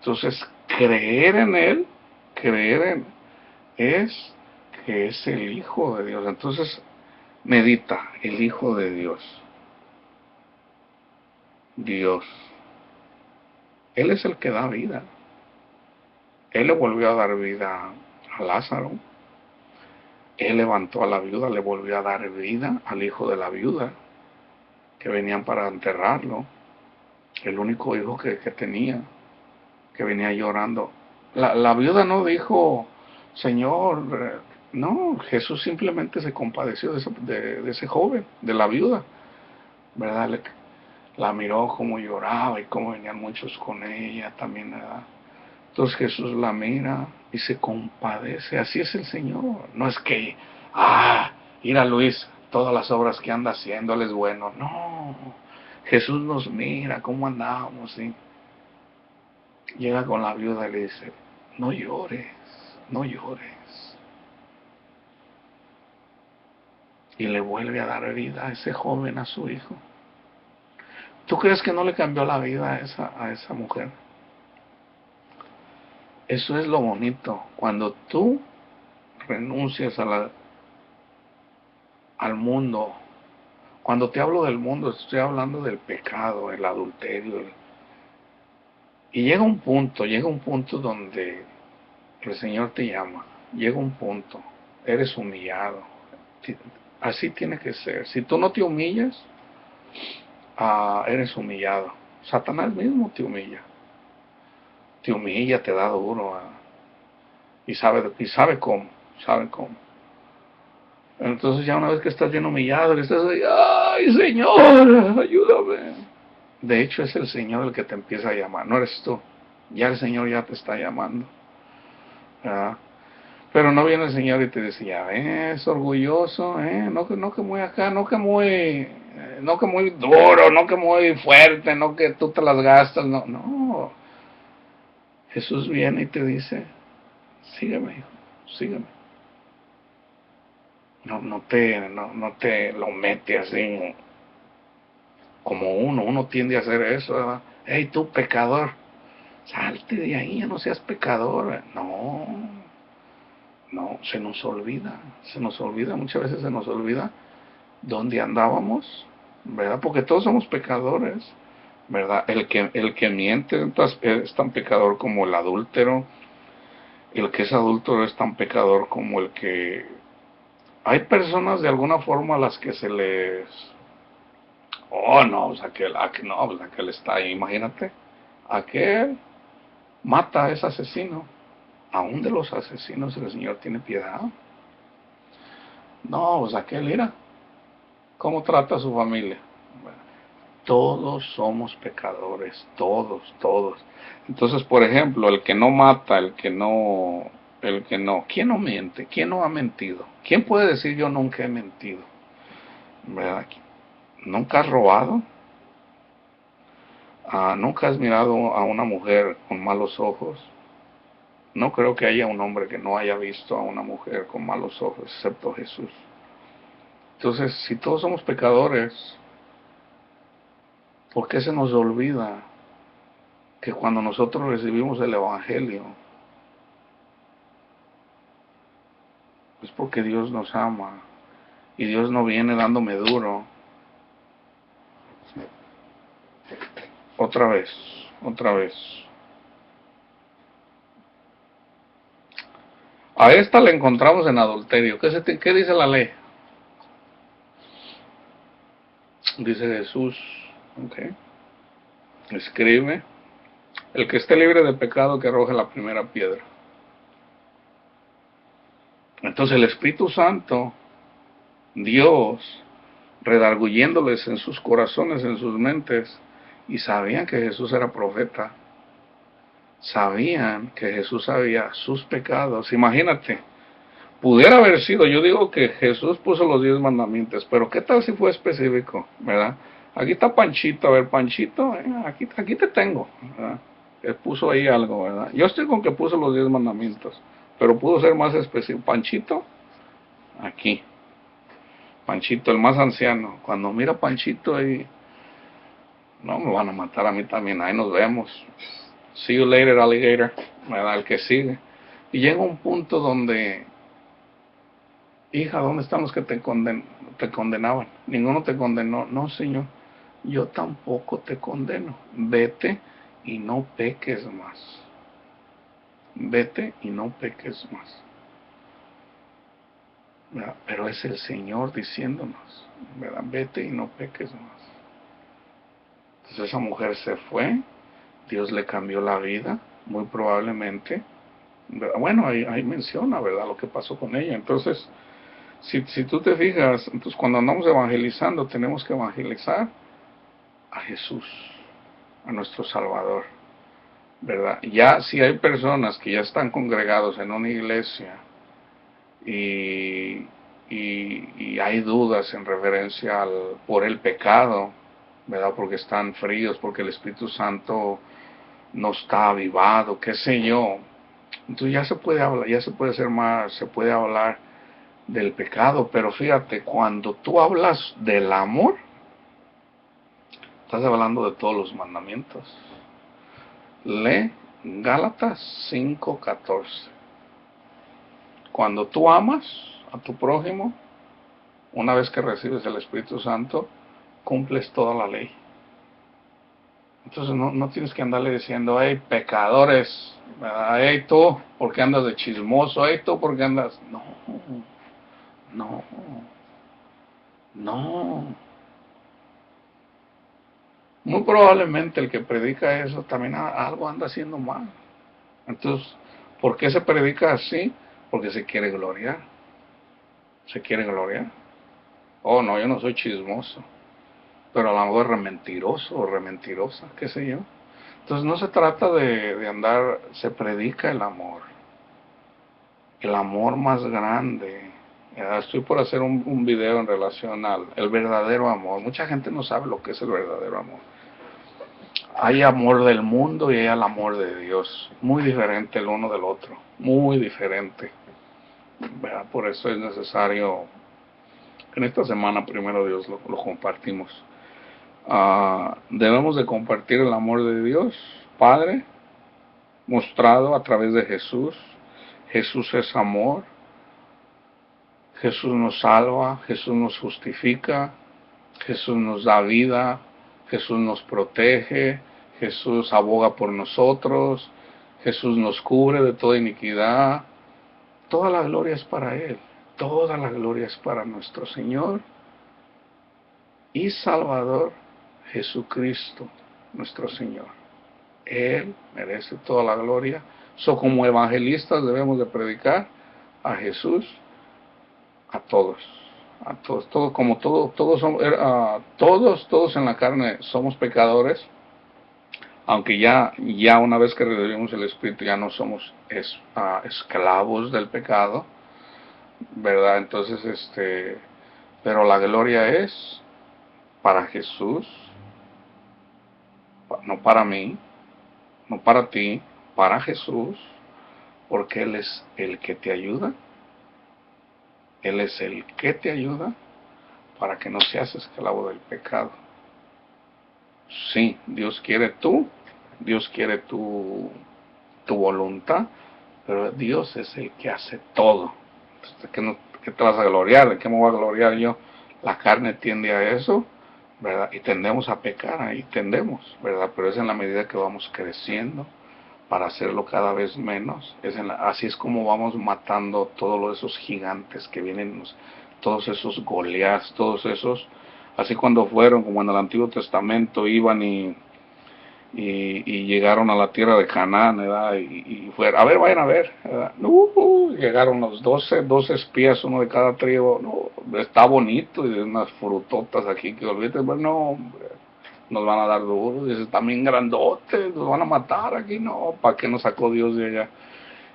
Entonces, creer en Él, es que es el Hijo de Dios. Entonces, medita, el Hijo de Dios. Dios. Él es el que da vida. Él le volvió a dar vida a Lázaro. Él levantó a la viuda, le volvió a dar vida al hijo de la viuda, que venían para enterrarlo. El único hijo que tenía, que venía llorando. La viuda no dijo, Señor, no, Jesús simplemente se compadeció de ese joven, de la viuda, ¿verdad? La miró como lloraba y como venían muchos con ella también, ¿verdad? Entonces Jesús la mira y se compadece. Así es el Señor. No es que, mira Luis, todas las obras que anda haciendo, Él es bueno. No, Jesús nos mira cómo andamos, ¿sí? Llega con la viuda y le dice, no llores, no llores. Y le vuelve a dar vida a ese joven, a su hijo. ¿Tú crees que no le cambió la vida a esa mujer? Eso es lo bonito. Cuando tú renuncias al mundo, cuando te hablo del mundo, estoy hablando del pecado, el adulterio. Y llega un punto donde el Señor te llama. Llega un punto, eres humillado. Así tiene que ser. Si tú no te humillas, eres humillado. Satanás mismo te humilla. Te humilla, te da duro. Y sabe cómo. Entonces ya una vez que estás bien humillado, que estás ahí, ¡ay, Señor, ayúdame! De hecho es el Señor el que te empieza a llamar, no eres tú. Ya el Señor ya te está llamando, ¿verdad? Pero no viene el Señor y te dice, ya ves, orgulloso, no que muy acá, no que muy duro, no que muy fuerte, no que tú te las gastas, no. Jesús viene y te dice, sígueme, hijo, sígueme. No te lo mete así como uno tiende a hacer eso, ¿verdad? Hey, tú pecador, salte de ahí, ya no seas pecador. No, se nos olvida, muchas veces se nos olvida dónde andábamos, ¿verdad? Porque todos somos pecadores, ¿verdad? El que miente es tan pecador como el adúltero, el que es adúltero es tan pecador como el que... Hay personas de alguna forma a las que se les... no, o sea, aquel está ahí, imagínate, aquel mata, es asesino. Aún de los asesinos el Señor tiene piedad. No, pues aquel, mira, ¿Cómo trata a su familia? Todos somos pecadores, todos, todos. Entonces, por ejemplo, el que no mata, ¿quién no miente? ¿Quién no ha mentido? ¿Quién puede decir yo nunca he mentido? ¿Verdad? ¿Nunca has robado? ¿Nunca has mirado a una mujer con malos ojos? No creo que haya un hombre que no haya visto a una mujer con malos ojos, excepto Jesús. Entonces, si todos somos pecadores, ¿por qué se nos olvida que cuando nosotros recibimos el Evangelio, es porque Dios nos ama y Dios no viene dándome duro? Otra vez, otra vez. A esta la encontramos en adulterio. ¿Qué dice la ley? Dice Jesús, okay. Escribe, el que esté libre de pecado que arroje la primera piedra. Entonces el Espíritu Santo, Dios, redarguyéndoles en sus corazones, en sus mentes, y sabían que Jesús era profeta, sabían que Jesús sabía sus pecados. Imagínate, pudiera haber sido, yo digo que Jesús puso los 10 mandamientos, pero ¿qué tal si fue específico, verdad? Aquí está Panchito, a ver, Panchito, aquí te tengo, ¿verdad? Él puso ahí algo, ¿verdad? Yo estoy con que puso los 10 mandamientos, pero pudo ser más específico. Panchito, aquí. Panchito, el más anciano. Cuando mira a Panchito ahí, no, me van a matar a mí también. Ahí nos vemos. See you later, alligator. ¿Verdad? El que sigue. Y llega un punto donde, hija, ¿dónde están los que te condenaban? Ninguno te condenó. No, Señor, yo tampoco te condeno. Vete y no peques más. Vete y no peques más. ¿Verdad? Pero es el Señor diciéndonos, ¿verdad? Vete y no peques más. Entonces esa mujer se fue, Dios le cambió la vida, muy probablemente. Bueno, ahí menciona, ¿verdad?, lo que pasó con ella. Entonces, si tú te fijas, entonces cuando andamos evangelizando, tenemos que evangelizar a Jesús, a nuestro Salvador, ¿verdad? Ya si hay personas que ya están congregados en una iglesia y, y hay dudas en referencia por el pecado, ¿verdad? Porque están fríos, porque el Espíritu Santo no está avivado, qué sé yo. Entonces ya se puede hablar, ya se puede hacer más, se puede hablar del pecado, pero fíjate, cuando tú hablas del amor, estás hablando de todos los mandamientos. Lee Gálatas 5:14. Cuando tú amas a tu prójimo, una vez que recibes el Espíritu Santo, cumples toda la ley. Entonces no tienes que andarle diciendo, hey, pecadores, hey tú, ¿por qué andas de chismoso? Hey tú, ¿por qué andas? No, no. Muy probablemente el que predica eso también algo anda haciendo mal. Entonces, ¿por qué se predica así? Porque se quiere gloriar. Se quiere gloriar. Oh, no, yo no soy chismoso. Pero a lo mejor es rementiroso o rementirosa, qué sé yo. Entonces no se trata de andar, se predica el amor. El amor más grande. Estoy por hacer un video en relación al el verdadero amor. Mucha gente no sabe lo que es el verdadero amor. Hay amor del mundo y hay el amor de Dios. Muy diferente el uno del otro. Muy diferente. ¿Verdad? Por eso es necesario, en esta semana primero Dios lo compartimos. Debemos de compartir el amor de Dios, Padre, mostrado a través de Jesús. Jesús es amor. Jesús nos salva, Jesús nos justifica, Jesús nos da vida, Jesús nos protege, Jesús aboga por nosotros, Jesús nos cubre de toda iniquidad. Toda la gloria es para Él, toda la gloria es para nuestro Señor y Salvador Jesucristo, nuestro Señor. Él merece toda la gloria. Como evangelistas debemos de predicar a Jesús a todos, A todos, todo, como todo, todos, todos en la carne somos pecadores, aunque ya una vez que recibimos el Espíritu ya no somos esclavos del pecado, ¿verdad? Entonces, pero la gloria es para Jesús, no para mí, no para ti, para Jesús, porque Él es el que te ayuda, Él es el que te ayuda para que no seas esclavo del pecado. Sí, Dios quiere tu voluntad, pero Dios es el que hace todo. Entonces, ¿qué te vas a gloriar? ¿De qué me voy a gloriar yo? La carne tiende a eso, ¿verdad? Y tendemos a pecar, ahí tendemos, ¿verdad? Pero es en la medida que vamos creciendo para hacerlo cada vez menos. Así es como vamos matando todos esos gigantes que vienen, todos esos Goliaths, todos esos, así cuando fueron, como en el Antiguo Testamento, iban y llegaron a la tierra de Canaán, ¿verdad? Y fueron, a ver, vayan a ver, ¿verdad? Llegaron los 12 espías, uno de cada tribu, no, está bonito, y unas frutotas aquí que olvídate, bueno, nos van a dar duro, dice, también grandotes, nos van a matar aquí, no, ¿para qué nos sacó Dios de allá?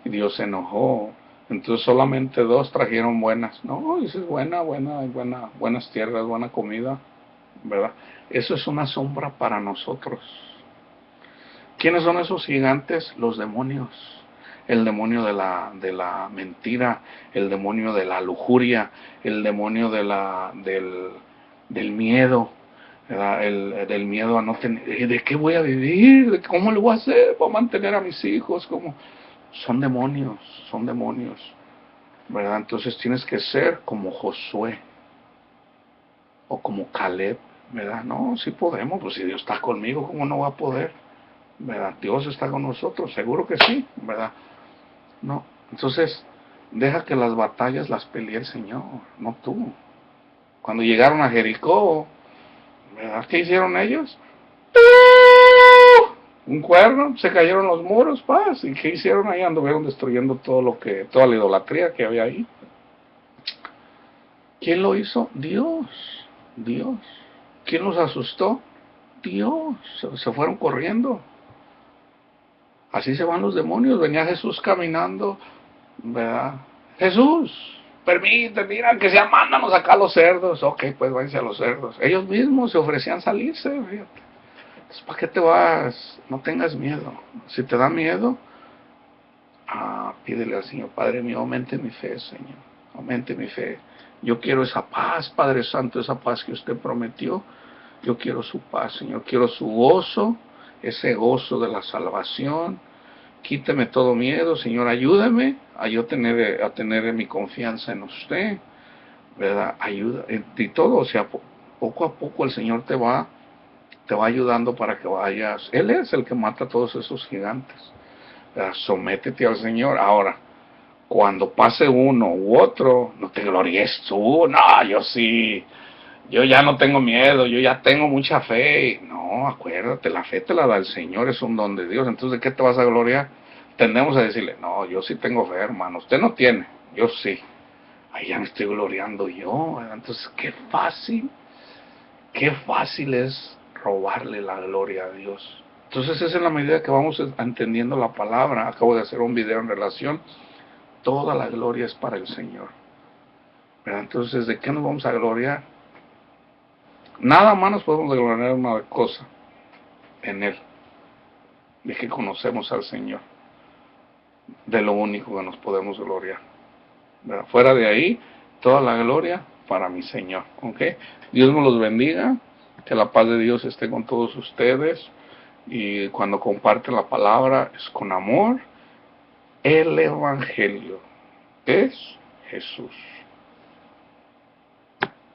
Y Dios se enojó. Entonces solamente 2 trajeron buenas, no, dices, buenas tierras, buena comida, ¿verdad? Eso es una sombra para nosotros. ¿Quiénes son esos gigantes? Los demonios. El demonio de la mentira, el demonio de la lujuria, el demonio del miedo, ¿verdad? Del miedo a no tener, ¿de qué voy a vivir? ¿Cómo lo voy a hacer para mantener a mis hijos? ¿Cómo? Son demonios, ¿verdad? Entonces tienes que ser como Josué o como Caleb, ¿verdad? No, sí podemos, pues si Dios está conmigo, ¿cómo no va a poder? ¿Verdad? Dios está con nosotros, seguro que sí, ¿verdad? No, entonces deja que las batallas las pelee el Señor, no tú. Cuando llegaron a Jericó, ¿verdad? ¿Qué hicieron ellos? Un cuerno, se cayeron los muros, paz. ¿Y qué hicieron ahí? Anduvieron destruyendo toda la idolatría que había ahí. ¿Quién lo hizo? Dios. ¿Quién los asustó? Dios. Se fueron corriendo. Así se van los demonios. Venía Jesús caminando, ¿verdad? Jesús, permite, mira, que sea, mándanos acá a los cerdos. Ok, pues váyanse a los cerdos. Ellos mismos se ofrecían salirse, fíjate. Entonces, ¿para qué te vas? No tengas miedo. Si te da miedo, pídele al Señor, Padre mío, aumente mi fe, Señor. Aumente mi fe. Yo quiero esa paz, Padre Santo, esa paz que usted prometió. Yo quiero su paz, Señor. Quiero su gozo, ese gozo de la salvación. Quíteme todo miedo, Señor. Ayúdame a yo tener mi confianza en usted, ¿verdad? Ayuda. Y todo, o sea, poco a poco el Señor te va ayudando para que vayas. Él es el que mata a todos esos gigantes. ¿Verdad? Sométete al Señor. Ahora, cuando pase uno u otro, no te glories tú. No, yo sí. Yo ya no tengo miedo, yo ya tengo mucha fe. No, acuérdate, la fe te la da el Señor, es un don de Dios. Entonces, ¿de qué te vas a gloriar? Tendemos a decirle, no, yo sí tengo fe, hermano. Usted no tiene, yo sí. Ahí ya me estoy gloriando yo. Entonces, qué fácil es robarle la gloria a Dios. Entonces, es en la medida que vamos entendiendo la palabra. Acabo de hacer un video en relación. Toda la gloria es para el Señor. ¿Verdad? Entonces, ¿de qué nos vamos a gloriar? Nada más nos podemos gloriar en una cosa, en Él, de que conocemos al Señor, de lo único que nos podemos gloriar. ¿Verdad? Fuera de ahí, toda la gloria para mi Señor. ¿Ok? Dios me los bendiga, que la paz de Dios esté con todos ustedes, y cuando comparten la palabra es con amor. El Evangelio es Jesús.